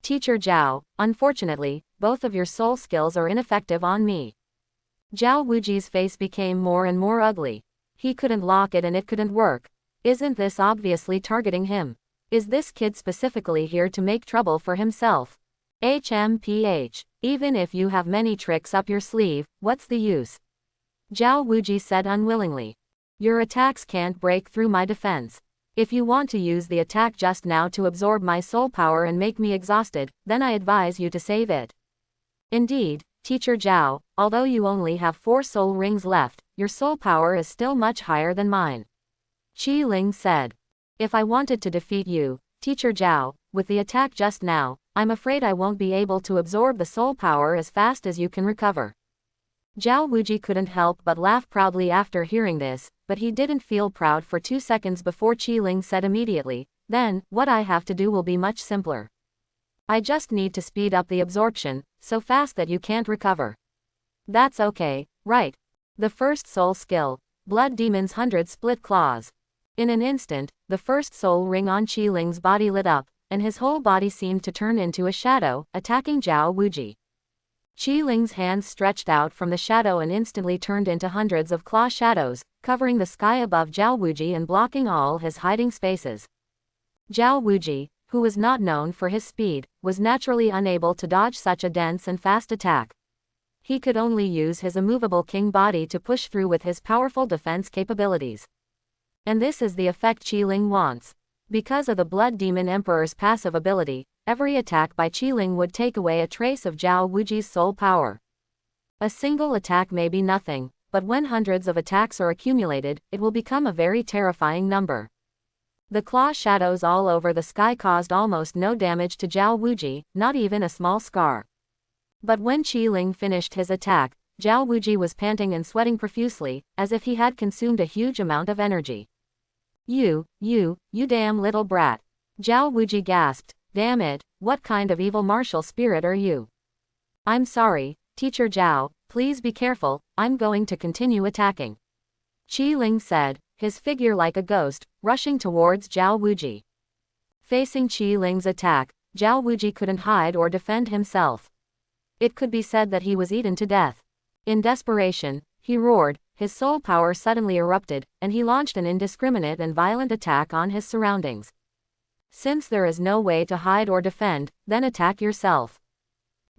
Teacher Zhao, unfortunately, both of your soul skills are ineffective on me. Zhao Wuji's face became more and more ugly. He couldn't lock it and it couldn't work. Isn't this obviously targeting him? Is this kid specifically here to make trouble for himself? HMPH, even if you have many tricks up your sleeve, what's the use? Zhao Wuji said unwillingly. Your attacks can't break through my defense. If you want to use the attack just now to absorb my soul power and make me exhausted, then I advise you to save it. Indeed, Teacher Zhao, although you only have 4 soul rings left, your soul power is still much higher than mine. Qi Ling said. If I wanted to defeat you, Teacher Zhao, with the attack just now, I'm afraid I won't be able to absorb the soul power as fast as you can recover. Zhao Wuji couldn't help but laugh proudly after hearing this, but he didn't feel proud for 2 seconds before Qi Ling said immediately, then, what I have to do will be much simpler. I just need to speed up the absorption, so fast that you can't recover. That's okay, right? The first soul skill, Blood Demon's 100 Split Claws. In an instant, the first soul ring on Qi Ling's body lit up, and his whole body seemed to turn into a shadow, attacking Zhao Wuji. Qi Ling's hands stretched out from the shadow and instantly turned into hundreds of claw shadows, covering the sky above Zhao Wuji and blocking all his hiding spaces. Zhao Wuji, who was not known for his speed, was naturally unable to dodge such a dense and fast attack. He could only use his immovable king body to push through with his powerful defense capabilities. And this is the effect Qi wants. Because of the Blood Demon Emperor's passive ability, every attack by Qi would take away a trace of Zhao Wuji's soul power. A single attack may be nothing, but when hundreds of attacks are accumulated, it will become a very terrifying number. The claw shadows all over the sky caused almost no damage to Zhao Wuji, not even a small scar. But when Qi finished his attack, Zhao Wuji was panting and sweating profusely, as if he had consumed a huge amount of energy. You damn little brat. Zhao Wuji gasped, damn it, what kind of evil martial spirit are you? I'm sorry, Teacher Zhao, please be careful, I'm going to continue attacking. Qi said, his figure like a ghost, rushing towards Zhao Wuji. Facing Qi attack, Zhao Wuji couldn't hide or defend himself. It could be said that he was eaten to death. In desperation, he roared, his soul power suddenly erupted, and he launched an indiscriminate and violent attack on his surroundings. Since there is no way to hide or defend, then attack yourself.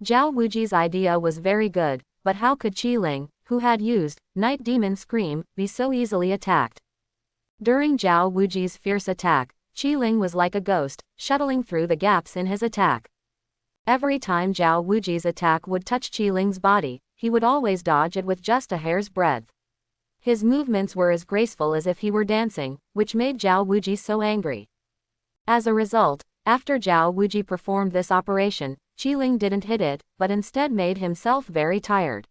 Zhao Wuji's idea was very good, but how could Qi, who had used Night Demon Scream, be so easily attacked? During Zhao Wuji's fierce attack, Qi was like a ghost, shuttling through the gaps in his attack. Every time Zhao Wuji's attack would touch Qi body, he would always dodge it with just a hair's breadth. His movements were as graceful as if he were dancing, which made Zhao Wuji so angry. As a result, after Zhao Wuji performed this operation, Qi didn't hit it, but instead made himself very tired.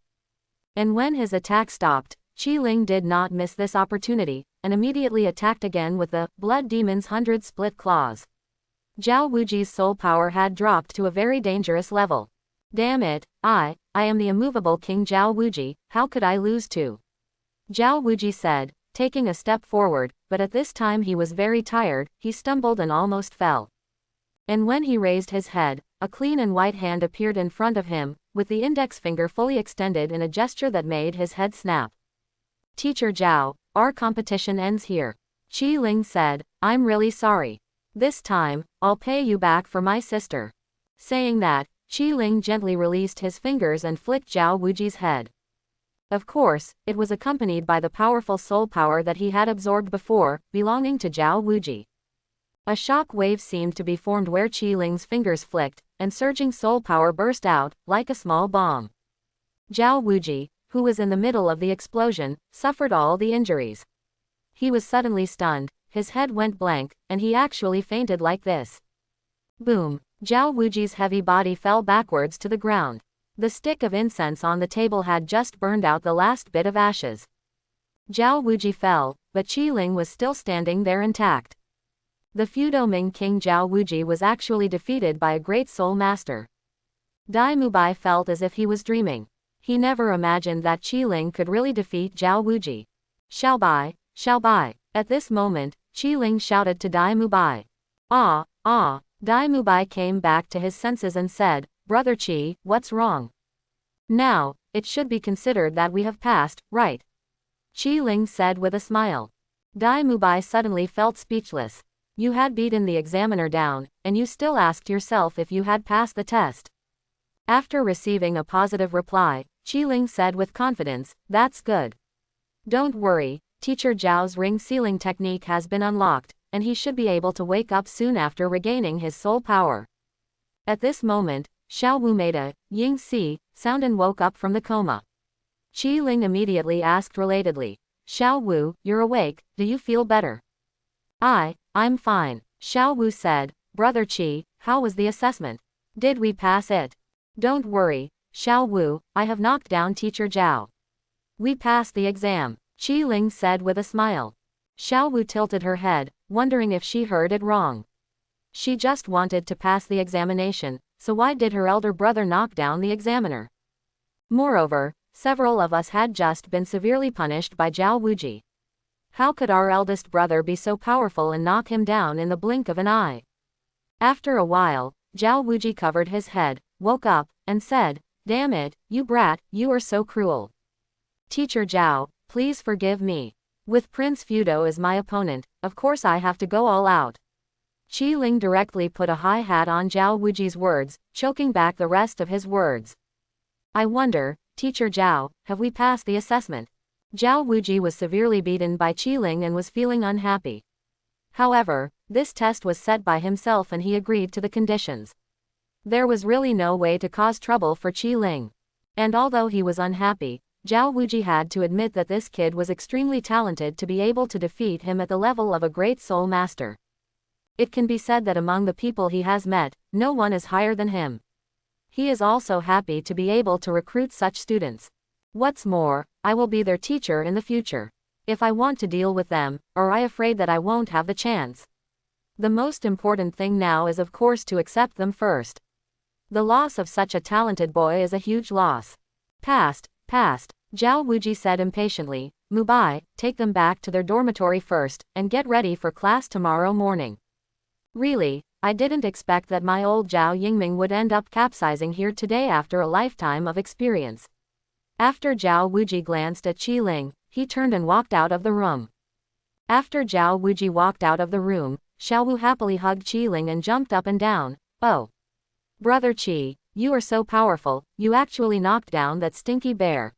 And when his attack stopped, Qi did not miss this opportunity, and immediately attacked again with the Blood Demon's 100 split claws. Zhao Wuji's soul power had dropped to a very dangerous level. Damn it, I am the immovable King Zhao Wuji, how could I lose to? Zhao Wuji said, taking a step forward, but at this time he was very tired, he stumbled and almost fell. And when he raised his head, a clean and white hand appeared in front of him, with the index finger fully extended in a gesture that made his head snap. Teacher Zhao, our competition ends here. Qi said, I'm really sorry. This time, I'll pay you back for my sister. Saying that, Qi gently released his fingers and flicked Zhao Wuji's head. Of course, it was accompanied by the powerful soul power that he had absorbed before, belonging to Zhao Wuji. A shock wave seemed to be formed where Qi fingers flicked, and surging soul power burst out, like a small bomb. Zhao Wuji, who was in the middle of the explosion, suffered all the injuries. He was suddenly stunned, his head went blank, and he actually fainted like this. Boom! Zhao Wuji's heavy body fell backwards to the ground. The stick of incense on the table had just burned out the last bit of ashes. Zhao Wuji fell, but Qi was still standing there intact. The Fudoming King Zhao Wuji was actually defeated by a great soul master. Dai Mubai felt as if he was dreaming. He never imagined that Qi could really defeat Zhao Wuji. Xiao Bai. At this moment, Qi shouted to Dai Mubai. Ah. Dai Mubai came back to his senses and said, Brother Qi, what's wrong? Now, it should be considered that we have passed, right? Qi said with a smile. Dai Mubai suddenly felt speechless. You had beaten the examiner down, and you still asked yourself if you had passed the test. After receiving a positive reply, Qi said with confidence, that's good. Don't worry, Teacher Zhao's ring sealing technique has been unlocked, and he should be able to wake up soon after regaining his soul power. At this moment, Xiao Wu made a ying si sound and woke up from the coma. Qi immediately asked relatedly, Xiao Wu, you're awake, do you feel better? I'm fine, Xiao Wu said. Brother Qi, how was the assessment? Did we pass it? Don't worry, Xiao Wu, I have knocked down Teacher Zhao. We passed the exam, Qi said with a smile. Xiao Wu tilted her head, wondering if she heard it wrong. She just wanted to pass the examination, so why did her elder brother knock down the examiner? Moreover, several of us had just been severely punished by Zhao Wuji. How could our eldest brother be so powerful and knock him down in the blink of an eye? After a while, Zhao Wuji covered his head, woke up, and said, Damn it, you brat, you are so cruel. Teacher Zhao, please forgive me. With Prince Fudo as my opponent, of course I have to go all out. Qi Ling directly put a high hat on Zhao Wuji's words, choking back the rest of his words. I wonder, Teacher Zhao, have we passed the assessment? Zhao Wuji was severely beaten by Qi Ling and was feeling unhappy. However, this test was set by himself and he agreed to the conditions. There was really no way to cause trouble for Qi Ling. And although he was unhappy, Zhao Wuji had to admit that this kid was extremely talented to be able to defeat him at the level of a great soul master. It can be said that among the people he has met, no one is higher than him. He is also happy to be able to recruit such students. What's more, I will be their teacher in the future. If I want to deal with them, or I afraid that I won't have the chance. The most important thing now is of course to accept them first. The loss of such a talented boy is a huge loss. Past. Zhao Wuji said impatiently, Mubai, take them back to their dormitory first, and get ready for class tomorrow morning. Really, I didn't expect that my old Zhao Yingming would end up capsizing here today after a lifetime of experience. After Zhao Wuji glanced at Qi Ling, he turned and walked out of the room. After Zhao Wuji walked out of the room, Xiao Wu happily hugged Qi Ling and jumped up and down. Oh. Brother Qi, you are so powerful, you actually knocked down that stinky bear.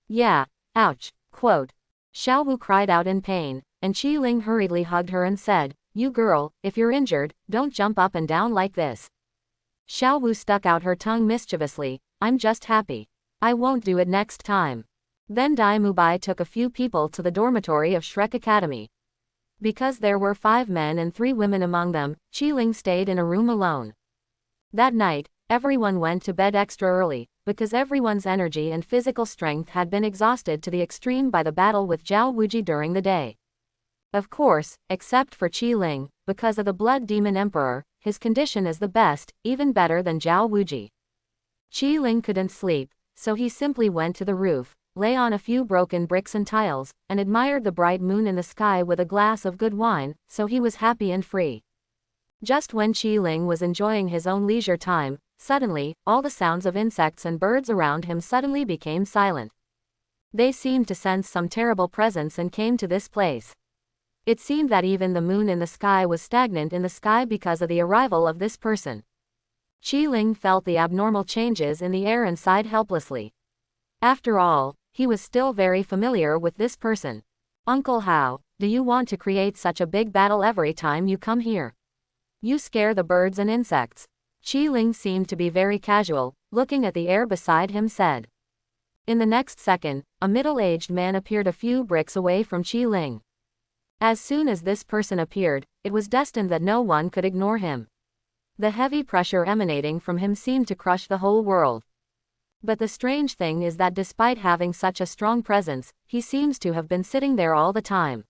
Yeah, ouch. Quote. Xiao Wu cried out in pain, and Qi Ling hurriedly hugged her and said, you girl, if you're injured, don't jump up and down like this. Xiao Wu stuck out her tongue mischievously, I'm just happy. I won't do it next time. Then Dai Mubai took a few people to the dormitory of Shrek Academy. Because there were 5 men and 3 women among them, Qi Ling stayed in a room alone. That night, everyone went to bed extra early, because everyone's energy and physical strength had been exhausted to the extreme by the battle with Zhao Wuji during the day. Of course, except for Qi Ling, because of the Blood Demon Emperor, his condition is the best, even better than Zhao Wuji. Qi Ling couldn't sleep, so he simply went to the roof, lay on a few broken bricks and tiles, and admired the bright moon in the sky with a glass of good wine, so he was happy and free. Just when Qi Ling was enjoying his own leisure time, suddenly, all the sounds of insects and birds around him suddenly became silent. They seemed to sense some terrible presence and came to this place. It seemed that even the moon in the sky was stagnant in the sky because of the arrival of this person. Qi Ling felt the abnormal changes in the air and sighed helplessly. After all, he was still very familiar with this person. Uncle Hao, do you want to create such a big battle every time you come here? You scare the birds and insects. Qi Ling seemed to be very casual, looking at the air beside him said. In the next second, a middle-aged man appeared a few bricks away from Qi Ling. As soon as this person appeared, it was destined that no one could ignore him. The heavy pressure emanating from him seemed to crush the whole world. But the strange thing is that despite having such a strong presence, he seems to have been sitting there all the time.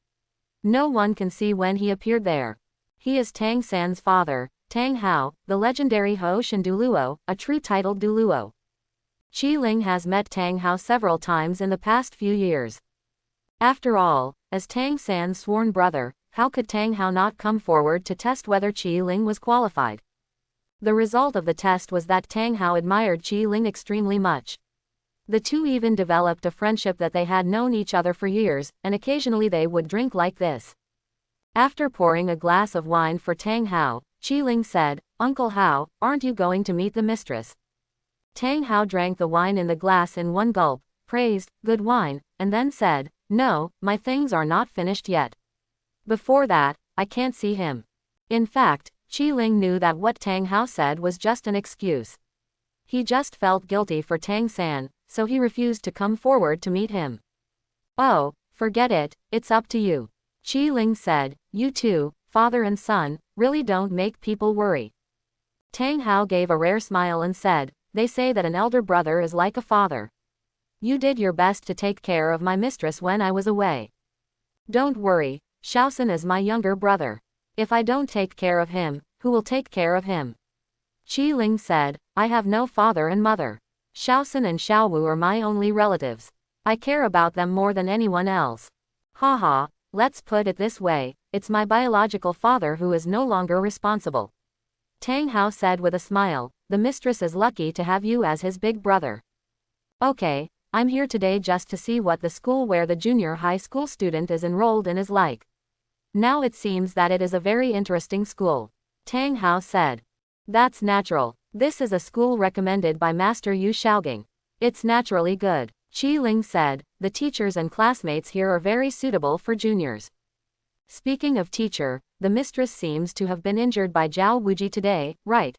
No one can see when he appeared there. He is Tang San's father, Tang Hao, the legendary Ho Shen Duluo, a true titled Duluo. Qi Ling has met Tang Hao several times in the past few years. After all, as Tang San's sworn brother, how could Tang Hao not come forward to test whether Qi Ling was qualified? The result of the test was that Tang Hao admired Qi Ling extremely much. The two even developed a friendship that they had known each other for years, and occasionally they would drink like this. After pouring a glass of wine for Tang Hao, Qi Ling said, Uncle Hao, aren't you going to meet the mistress? Tang Hao drank the wine in the glass in one gulp, praised, good wine, and then said, no, my things are not finished yet. Before that, I can't see him. In fact, Qi Ling knew that what Tang Hao said was just an excuse. He just felt guilty for Tang San, so he refused to come forward to meet him. Oh, forget it, it's up to you. Qi Ling said, you two, father and son, really don't make people worry. Tang Hao gave a rare smile and said, they say that an elder brother is like a father. You did your best to take care of my mistress when I was away. Don't worry, Shaosun is my younger brother. If I don't take care of him, who will take care of him? Qi Ling said, I have no father and mother. Shaosun and Xiaowu are my only relatives. I care about them more than anyone else. Haha, let's put it this way, it's my biological father who is no longer responsible. Tang Hao said with a smile, the mistress is lucky to have you as his big brother. Okay, I'm here today just to see what the school where the junior high school student is enrolled in is like. Now it seems that it is a very interesting school. Tang Hao said. That's natural. This is a school recommended by Master Yu Shaogang. It's naturally good. Qi Ling said, the teachers and classmates here are very suitable for juniors. Speaking of teacher, the mistress seems to have been injured by Zhao Wuji today, right?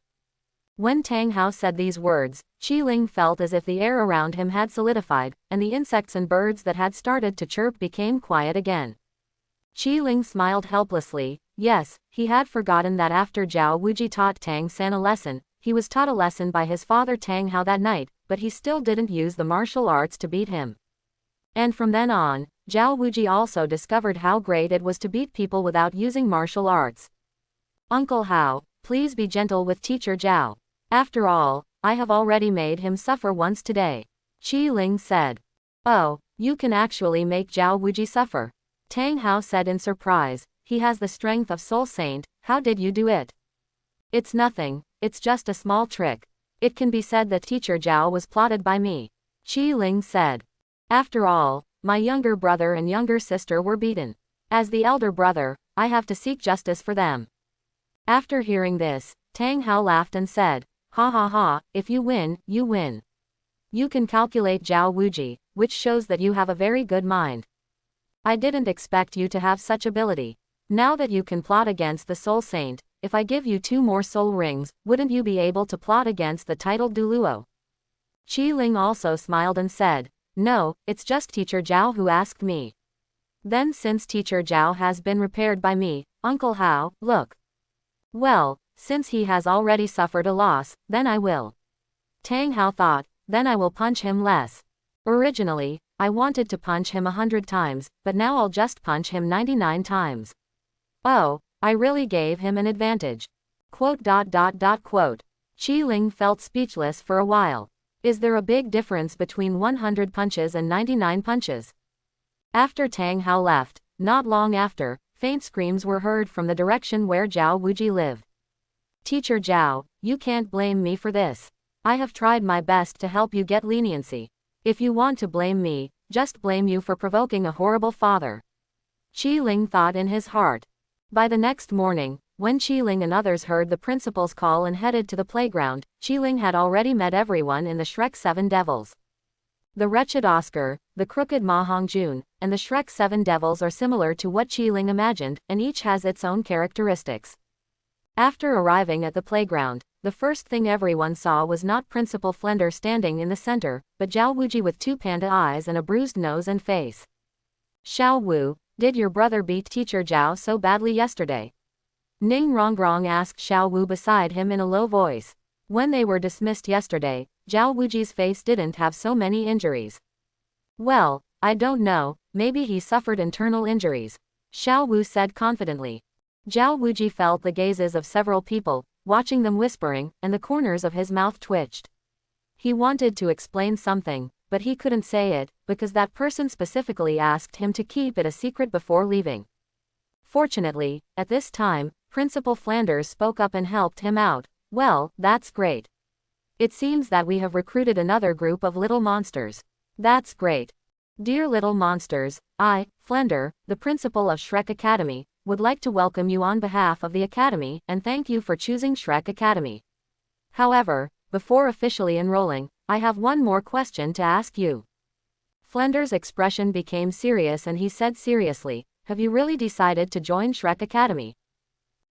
When Tang Hao said these words, Qi Ling felt as if the air around him had solidified, and the insects and birds that had started to chirp became quiet again. Qi Ling smiled helplessly. Yes, he had forgotten that after Zhao Wuji taught Tang San a lesson, he was taught a lesson by his father Tang Hao that night, but he still didn't use the martial arts to beat him. And from then on, Zhao Wuji also discovered how great it was to beat people without using martial arts. Uncle Hao, please be gentle with teacher Zhao. After all, I have already made him suffer once today. Qi Ling said. Oh, you can actually make Zhao Wuji suffer. Tang Hao said in surprise, he has the strength of Soul Saint, how did you do it? It's nothing, it's just a small trick. It can be said that teacher Zhao was plotted by me. Qi Ling said. After all, my younger brother and younger sister were beaten. As the elder brother, I have to seek justice for them. After hearing this, Tang Hao laughed and said, ha ha ha, if you win, you win. You can calculate Zhao Wuji, which shows that you have a very good mind. I didn't expect you to have such ability. Now that you can plot against the Soul Saint, if I give you 2 more soul rings, wouldn't you be able to plot against the titled Duluo? Qi Ling also smiled and said, no, it's just teacher Zhao who asked me. Then since teacher Zhao has been repaired by me, Uncle Hao, look. Well, since he has already suffered a loss, then I will. Tang Hao thought, then I will punch him less. Originally, I wanted to punch him 100 times, but now I'll just punch him 99 times. Oh, I really gave him an advantage. Quote. Qi Ling felt speechless for a while. Is there a big difference between 100 punches and 99 punches? After Tang Hao left, not long after, faint screams were heard from the direction where Zhao Wuji lived. Teacher Zhao, you can't blame me for this. I have tried my best to help you get leniency. If you want to blame me, just blame you for provoking a horrible father. Qi Ling thought in his heart. By the next morning, when Qi Ling and others heard the principal's call and headed to the playground, Qi Ling had already met everyone in the Shrek 7 Devils. The wretched Oscar, the crooked Ma Hongjun, and the Shrek 7 Devils are similar to what Qi Ling imagined, and each has its own characteristics. After arriving at the playground, the first thing everyone saw was not Principal Flender standing in the center, but Zhao Wuji with 2 panda eyes and a bruised nose and face. Xiao Wu, did your brother beat teacher Zhao so badly yesterday? Ning Rongrong asked Xiao Wu beside him in a low voice. When they were dismissed yesterday, Zhao Wuji's face didn't have so many injuries. Well, I don't know, maybe he suffered internal injuries. Xiao Wu said confidently. Zhao Wuji felt the gazes of several people, watching them whispering, and the corners of his mouth twitched. He wanted to explain something, but he couldn't say it, because that person specifically asked him to keep it a secret before leaving. Fortunately, at this time, Principal Flanders spoke up and helped him out. Well, that's great. It seems that we have recruited another group of little monsters. That's great. Dear little monsters, I, Flender, the principal of Shrek Academy, would like to welcome you on behalf of the Academy and thank you for choosing Shrek Academy. However, before officially enrolling, I have one more question to ask you. Flender's expression became serious and he said seriously, have you really decided to join Shrek Academy?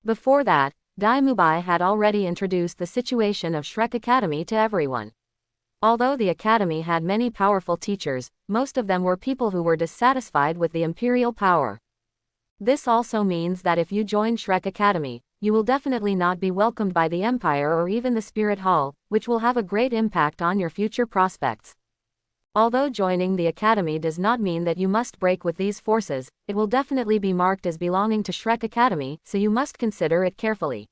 Before that, Dai Mubai had already introduced the situation of Shrek Academy to everyone. Although the Academy had many powerful teachers, most of them were people who were dissatisfied with the imperial power. This also means that if you join Shrek Academy, you will definitely not be welcomed by the Empire or even the Spirit Hall, which will have a great impact on your future prospects. Although joining the Academy does not mean that you must break with these forces, it will definitely be marked as belonging to Shrek Academy, so you must consider it carefully.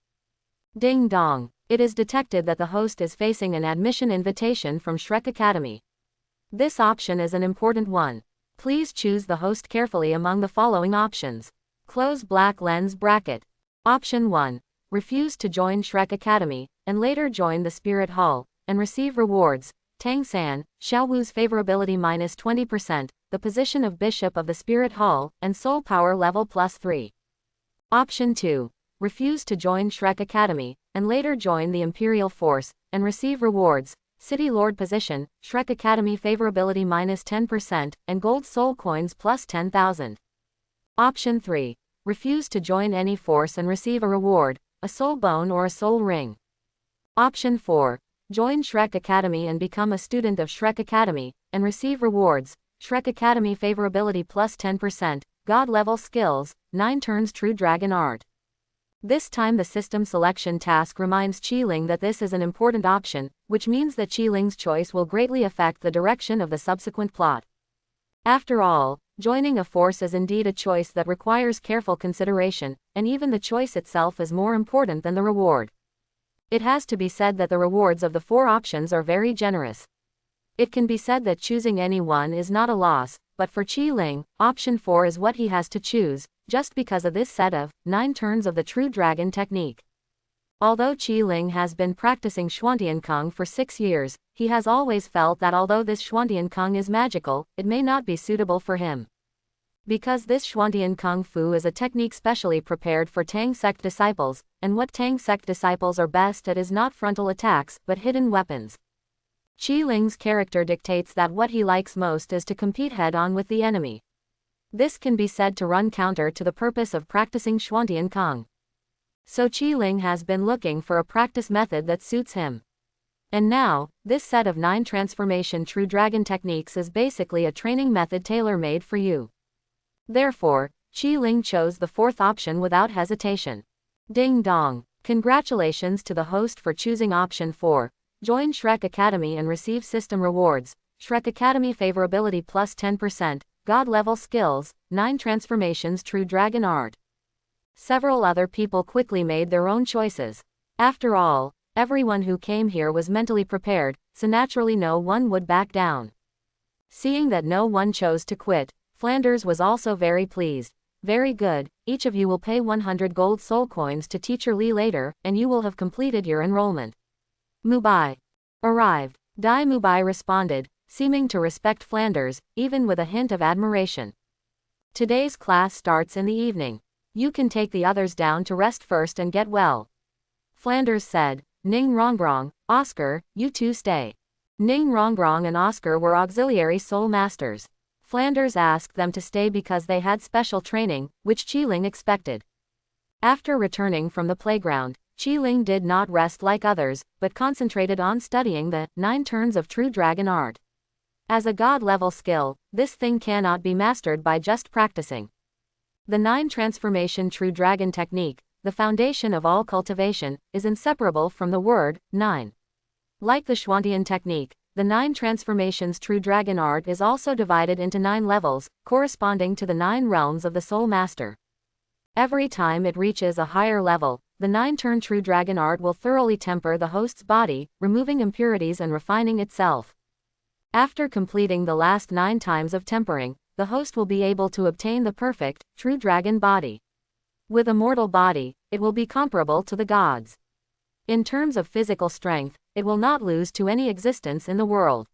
Ding dong. It is detected that the host is facing an admission invitation from Shrek Academy. This option is an important one. Please choose the host carefully among the following options. Close black lens bracket. Option 1. Refuse to join Shrek Academy, and later join the Spirit Hall, and receive rewards. Tang San, Xiao Wu's favorability minus 20%, the position of Bishop of the Spirit Hall, and Soul Power level plus 3. Option 2. refused to join Shrek Academy, and later joined the Imperial Force, and receive rewards, City Lord position, Shrek Academy favorability -10%, and gold soul coins plus 10,000. Option 3. Refuse to join any force and receive a reward, a soul bone or a soul ring. Option 4. Join Shrek Academy and become a student of Shrek Academy, and receive rewards, Shrek Academy favorability plus 10%, God level skills, 9 turns true dragon art. This time the system selection task reminds Qi-Ling that this is an important option, which means that Qi-Ling's choice will greatly affect the direction of the subsequent plot. After all, joining a force is indeed a choice that requires careful consideration, and even the choice itself is more important than the reward. It has to be said that the rewards of the 4 options are very generous. It can be said that choosing any one is not a loss, but for Qi-Ling, option 4 is what he has to choose, just because of this set of 9 turns of the True Dragon technique. Although Qi-Ling has been practicing Xuantiancong for 6 years, he has always felt that although this Xuantiancong is magical, it may not be suitable for him. Because this Xuantiancong Fu is a technique specially prepared for Tang sect disciples, and what Tang sect disciples are best at is not frontal attacks, but hidden weapons. Qi-Ling's character dictates that what he likes most is to compete head-on with the enemy. This can be said to run counter to the purpose of practicing Xuantiancong. So Qi-Ling has been looking for a practice method that suits him. And now, this set of 9 transformation True Dragon techniques is basically a training method tailor-made for you. Therefore, Qi-Ling chose the 4th option without hesitation. Ding dong! Congratulations to the host for choosing option 4. Join Shrek Academy and receive system rewards, Shrek Academy favorability plus 10%, God level skills, 9 transformations True Dragon art. Several other people quickly made their own choices. After all, everyone who came here was mentally prepared, so naturally no one would back down. Seeing that no one chose to quit, Flanders was also very pleased. Very good, each of you will pay 100 gold soul coins to Teacher Li later, and you will have completed your enrollment. Mubai arrived. Dai Mubai responded, seeming to respect Flanders, even with a hint of admiration. Today's class starts in the evening. You can take the others down to rest first and get well. Flanders said. Ning Rongrong, Oscar, you two stay. Ning Rongrong and Oscar were auxiliary soul masters. Flanders asked them to stay because they had special training, which Qi-Ling expected. After returning from the playground, Qi-Ling did not rest like others, but concentrated on studying the 9 turns of True Dragon art. As a god-level skill, this thing cannot be mastered by just practicing. The 9 transformation True Dragon technique, the foundation of all cultivation, is inseparable from the word 9. Like the Xuantian technique, the 9 transformations True Dragon art is also divided into 9 levels, corresponding to the 9 realms of the Soul Master. Every time it reaches a higher level, the 9-turn True Dragon art will thoroughly temper the host's body, removing impurities and refining itself. After completing the last 9 times of tempering, the host will be able to obtain the perfect, True Dragon body. With a mortal body, it will be comparable to the gods. In terms of physical strength, it will not lose to any existence in the world.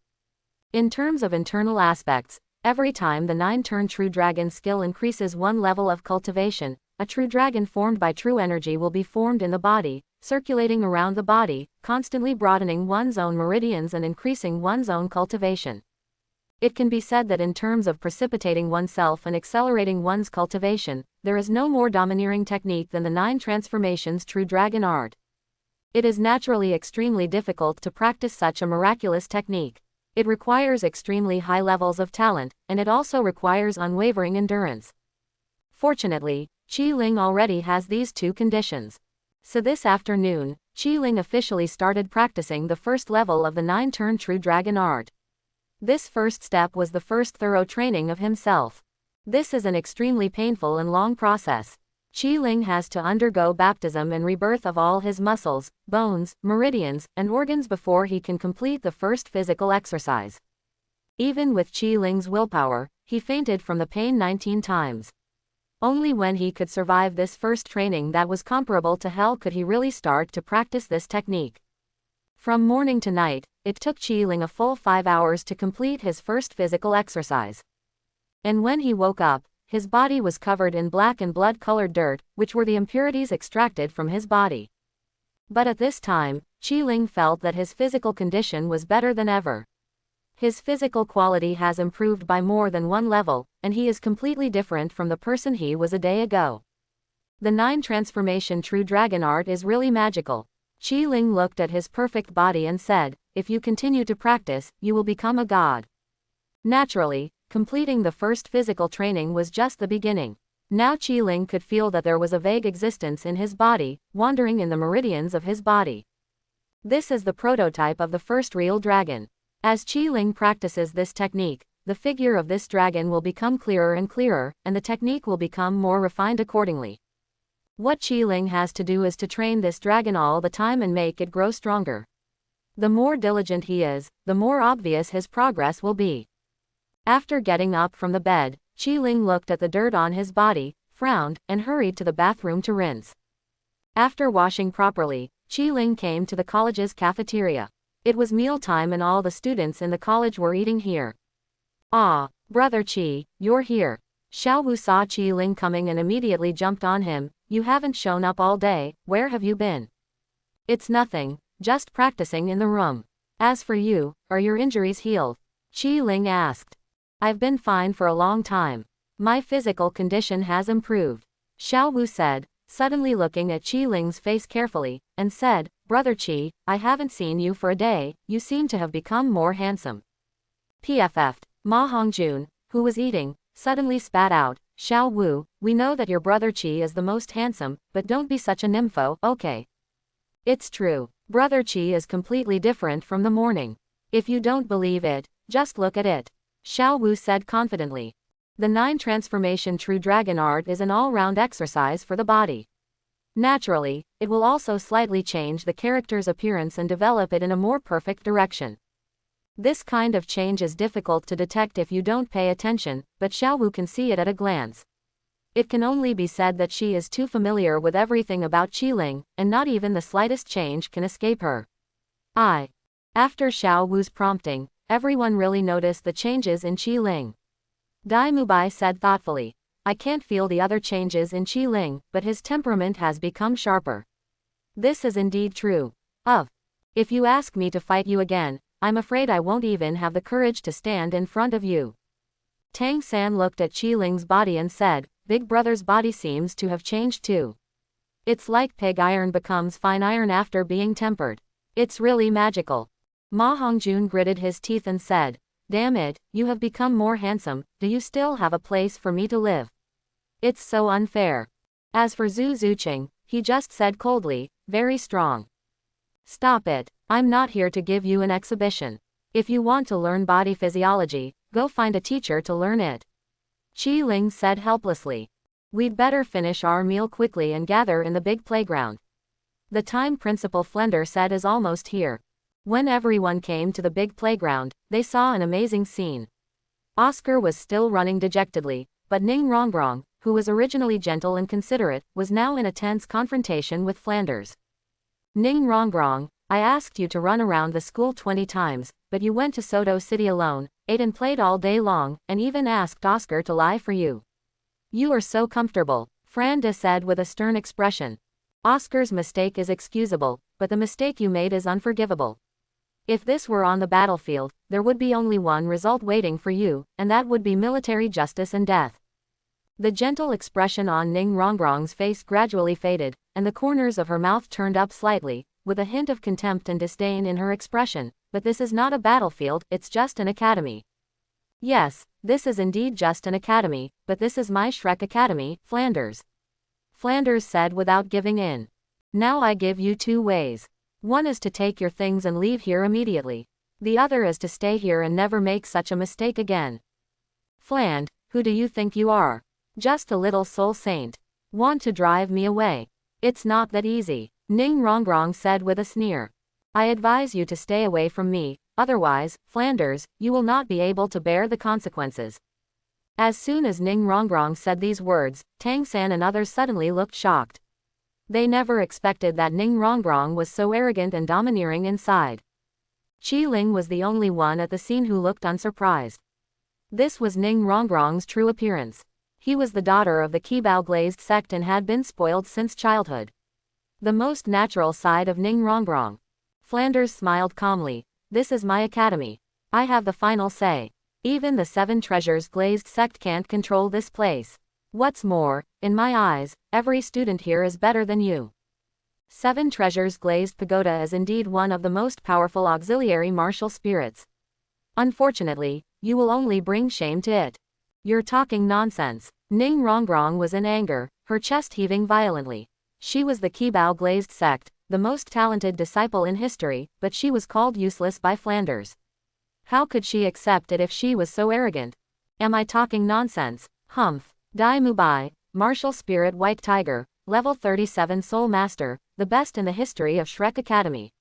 In terms of internal aspects, every time the 9-turn True Dragon skill increases 1 level of cultivation, a True Dragon formed by true energy will be formed in the body, circulating around the body, constantly broadening one's own meridians and increasing one's own cultivation. It can be said that in terms of precipitating oneself and accelerating one's cultivation, there is no more domineering technique than the 9 transformations True Dragon art. It is naturally extremely difficult to practice such a miraculous technique. It requires extremely high levels of talent, and it also requires unwavering endurance. Fortunately, Qi-Ling already has these 2 conditions. So this afternoon, Qi-Ling officially started practicing the first level of the 9-turn True Dragon art. This first step was the first thorough training of himself. This is an extremely painful and long process. Qi-Ling has to undergo baptism and rebirth of all his muscles, bones, meridians, and organs before he can complete the first physical exercise. Even with Qi-Ling's willpower, he fainted from the pain 19 times. Only when he could survive this first training that was comparable to hell could he really start to practice this technique. From morning to night, it took Qi-Ling a full 5 hours to complete his first physical exercise. And when he woke up, his body was covered in black and blood-colored dirt, which were the impurities extracted from his body. But at this time, Qiling felt that his physical condition was better than ever. His physical quality has improved by more than one level, and he is completely different from the person he was a day ago. The 9 transformation true dragon art is really magical. Qiling looked at his perfect body and said, if you continue to practice, you will become a god. Naturally, completing the first physical training was just the beginning. Now Qiling could feel that there was a vague existence in his body, wandering in the meridians of his body. This is the prototype of the first real dragon. As Qiling practices this technique, the figure of this dragon will become clearer and clearer, and the technique will become more refined accordingly. What Qiling has to do is to train this dragon all the time and make it grow stronger. The more diligent he is, the more obvious his progress will be. After getting up from the bed, Qiling looked at the dirt on his body, frowned, and hurried to the bathroom to rinse. After washing properly, Qiling came to the college's cafeteria. It was mealtime and all the students in the college were eating here. Ah, Brother Qi, you're here. Xiao Wu saw Qiling coming and immediately jumped on him. You haven't shown up all day, where have you been? It's nothing, just practicing in the room. As for you, are your injuries healed? Qiling asked. I've been fine for a long time. My physical condition has improved. Xiao Wu said, suddenly looking at Qiling's face carefully, and said, Brother Qi, I haven't seen you for a day, you seem to have become more handsome. PFF'd. Ma Hongjun, who was eating, suddenly spat out, Xiao Wu, we know that your brother Qi is the most handsome, but don't be such a nympho, okay? It's true. Brother Qi is completely different from the morning. If you don't believe it, just look at it. Xiao Wu said confidently. The 9 transformation true dragon art is an all-round exercise for the body. Naturally, it will also slightly change the character's appearance and develop it in a more perfect direction. This kind of change is difficult to detect if you don't pay attention, but Xiao Wu can see it at a glance. It can only be said that she is too familiar with everything about Qiling, and not even the slightest change can escape her. After Xiao Wu's prompting, everyone really noticed the changes in Qiling. Dai Mubai said thoughtfully, I can't feel the other changes in Qiling, but his temperament has become sharper. This is indeed true. If you ask me to fight you again, I'm afraid I won't even have the courage to stand in front of you. Tang San looked at Qiling's body and said, Big Brother's body seems to have changed too. It's like pig iron becomes fine iron after being tempered. It's really magical. Ma Hongjun gritted his teeth and said, Damn it, you have become more handsome, do you still have a place for me to live? It's so unfair. As for Zhu Zuqing, he just said coldly, very strong. Stop it, I'm not here to give you an exhibition. If you want to learn body physiology, go find a teacher to learn it. Qiling said helplessly. We'd better finish our meal quickly and gather in the big playground. The time Principal Flender said is almost here. When everyone came to the big playground, they saw an amazing scene. Oscar was still running dejectedly, but Ning Rongrong, who was originally gentle and considerate, was now in a tense confrontation with Flanders. Ning Rongrong, I asked you to run around the school 20 times, but you went to Soto City alone, ate and played all day long, and even asked Oscar to lie for you. You are so comfortable, Franda said with a stern expression. Oscar's mistake is excusable, but the mistake you made is unforgivable. If this were on the battlefield, there would be only one result waiting for you, and that would be military justice and death. The gentle expression on Ning Rongrong's face gradually faded, and the corners of her mouth turned up slightly, with a hint of contempt and disdain in her expression. But this is not a battlefield, it's just an academy. Yes, this is indeed just an academy, but this is my Shrek Academy, Flanders. Flanders said without giving in. Now I give you 2 ways. One is to take your things and leave here immediately. The other is to stay here and never make such a mistake again. Fland, who do you think you are? Just a little soul saint. Want to drive me away? It's not that easy, Ning Rongrong said with a sneer. I advise you to stay away from me, otherwise, Flanders, you will not be able to bear the consequences. As soon as Ning Rongrong said these words, Tang San and others suddenly looked shocked. They never expected that Ning Rongrong was so arrogant and domineering inside. Qiling was the only one at the scene who looked unsurprised. This was Ning Rongrong's true appearance. He was the daughter of the Qibao glazed sect and had been spoiled since childhood. The most natural side of Ning Rongrong. Flanders smiled calmly. This is my academy. I have the final say. Even the Seven Treasures glazed sect can't control this place. What's more, in my eyes, every student here is better than you. Seven Treasures glazed pagoda is indeed one of the most powerful auxiliary martial spirits. Unfortunately, you will only bring shame to it. You're talking nonsense. Ning Rongrong was in anger, her chest heaving violently. She was the Qibao glazed sect, the most talented disciple in history, but she was called useless by Flanders. How could she accept it if she was so arrogant? Am I talking nonsense? Humph. Dai Mubai, martial spirit white tiger, level 37 soul master, the best in the history of Shrek Academy.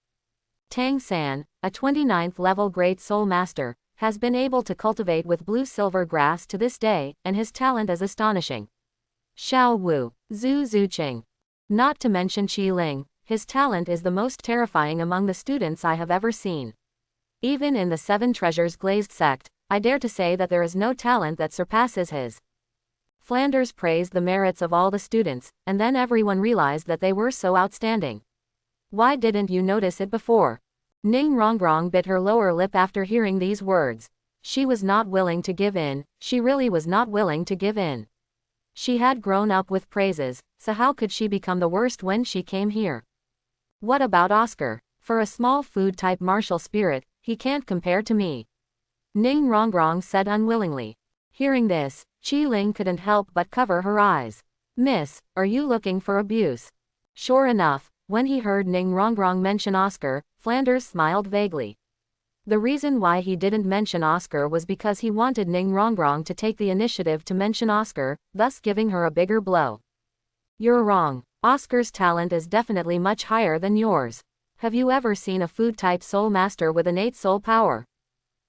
Tang San, a 29th level great soul master, has been able to cultivate with blue-silver grass to this day, and his talent is astonishing. Xiao Wu, Zhu Zuqing. Not to mention Qi Ling, his talent is the most terrifying among the students I have ever seen. Even in the Seven Treasures glazed sect, I dare to say that there is no talent that surpasses his. Flanders praised the merits of all the students, and then everyone realized that they were so outstanding. Why didn't you notice it before? Ning Rongrong bit her lower lip after hearing these words. She was not willing to give in, she really was not willing to give in. She had grown up with praises, so how could she become the worst when she came here? What about Oscar? For a small food-type martial spirit, he can't compare to me. Ning Rongrong said unwillingly. Hearing this, Qi Ling couldn't help but cover her eyes. Miss, are you looking for abuse? Sure enough, when he heard Ning Rongrong mention Oscar, Flanders smiled vaguely. The reason why he didn't mention Oscar was because he wanted Ning Rongrong to take the initiative to mention Oscar, thus giving her a bigger blow. You're wrong. Oscar's talent is definitely much higher than yours. Have you ever seen a food-type soul master with innate soul power?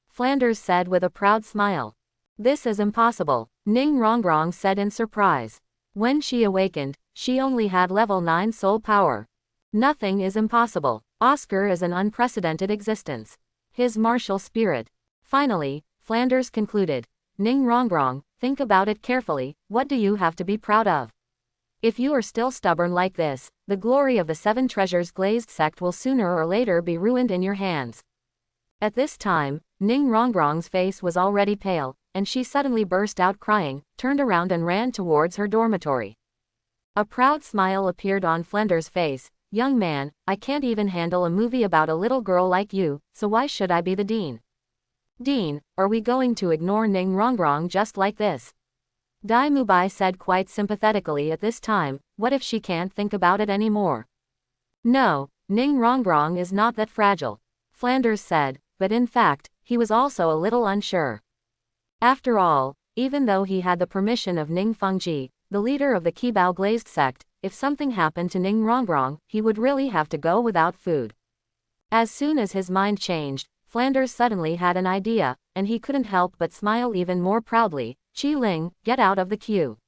Flanders said with a proud smile. This is impossible, Ning Rongrong said in surprise. When she awakened, she only had level 9 soul power. Nothing is impossible. Oscar is an unprecedented existence. His martial spirit. Finally, Flanders concluded. Ning Rongrong, think about it carefully, what do you have to be proud of? If you are still stubborn like this, the glory of the Seven Treasures glazed sect will sooner or later be ruined in your hands. At this time, Ning Rongrong's face was already pale, and she suddenly burst out crying, turned around and ran towards her dormitory. A proud smile appeared on Flanders' face. Young man, I can't even handle a movie about a little girl like you, so why should I be the dean? Dean, are we going to ignore Ning Rongrong just like this? Dai Mubai said quite sympathetically at this time, what if she can't think about it anymore? No, Ning Rongrong is not that fragile, Flanders said, but in fact, he was also a little unsure. After all, even though he had the permission of Ning Fengji, the leader of the Qibao glazed sect, if something happened to Ning Rongrong, he would really have to go without food. As soon as his mind changed, Flanders suddenly had an idea, and he couldn't help but smile even more proudly. Qi Ling, get out of the queue.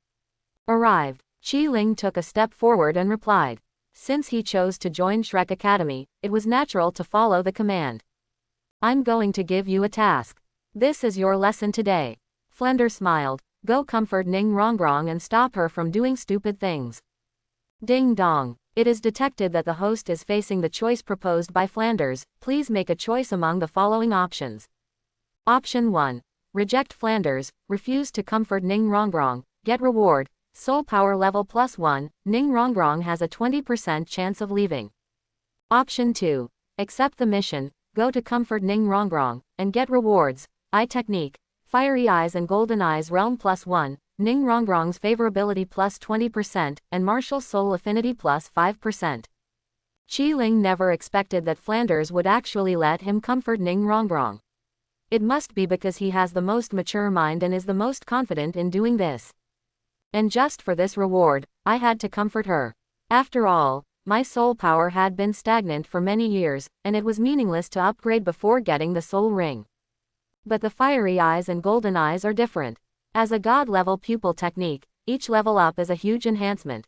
Arrived. Qi Ling took a step forward and replied. Since he chose to join Shrek Academy, it was natural to follow the command. I'm going to give you a task. This is your lesson today. Flanders smiled. Go comfort Ning Rongrong and stop her from doing stupid things. Ding dong. It is detected that the host is facing the choice proposed by Flanders. Please make a choice among the following options. Option 1. Reject Flanders, refuse to comfort Ning Rongrong, get reward, soul power level +1, Ning Rongrong has a 20% chance of leaving. Option 2. Accept the mission, go to comfort Ning Rongrong, and get rewards, eye technique, fiery eyes and golden eyes realm +1, Ning Rongrong's favorability +20%, and martial soul affinity +5%. Qi Ling never expected that Flanders would actually let him comfort Ning Rongrong. It must be because he has the most mature mind and is the most confident in doing this. And just for this reward, I had to comfort her. After all, my soul power had been stagnant for many years, and it was meaningless to upgrade before getting the soul ring. But the fiery eyes and golden eyes are different. As a god-level pupil technique, each level up is a huge enhancement.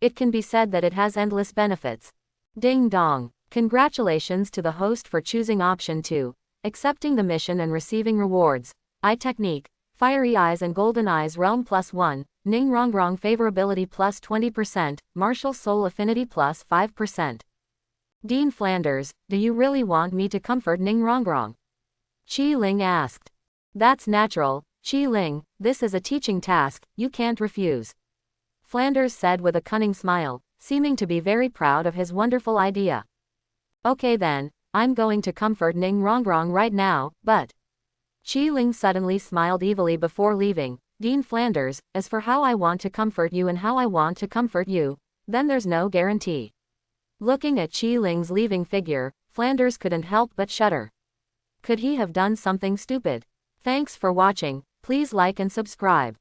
It can be said that it has endless benefits. Ding dong. Congratulations to the host for choosing option 2. Accepting the mission and receiving rewards, eye technique, Fiery eyes and golden eyes realm +1, Ning Rong Rong favorability +20%, martial soul affinity +5%. Dean Flanders, do you really want me to comfort Ning Rong Rong? Qi Ling asked. That's natural, Qi Ling, this is a teaching task, you can't refuse. Flanders said with a cunning smile, seeming to be very proud of his wonderful idea. Okay then, I'm going to comfort Ning Rong Rong right now, but... Qi Ling suddenly smiled evilly before leaving. Dean Flanders, as for how I want to comfort you and how I want to comfort you, then there's no guarantee. Looking at Qi Ling's leaving figure, Flanders couldn't help but shudder. Could he have done something stupid? Thanks for watching, please like and subscribe.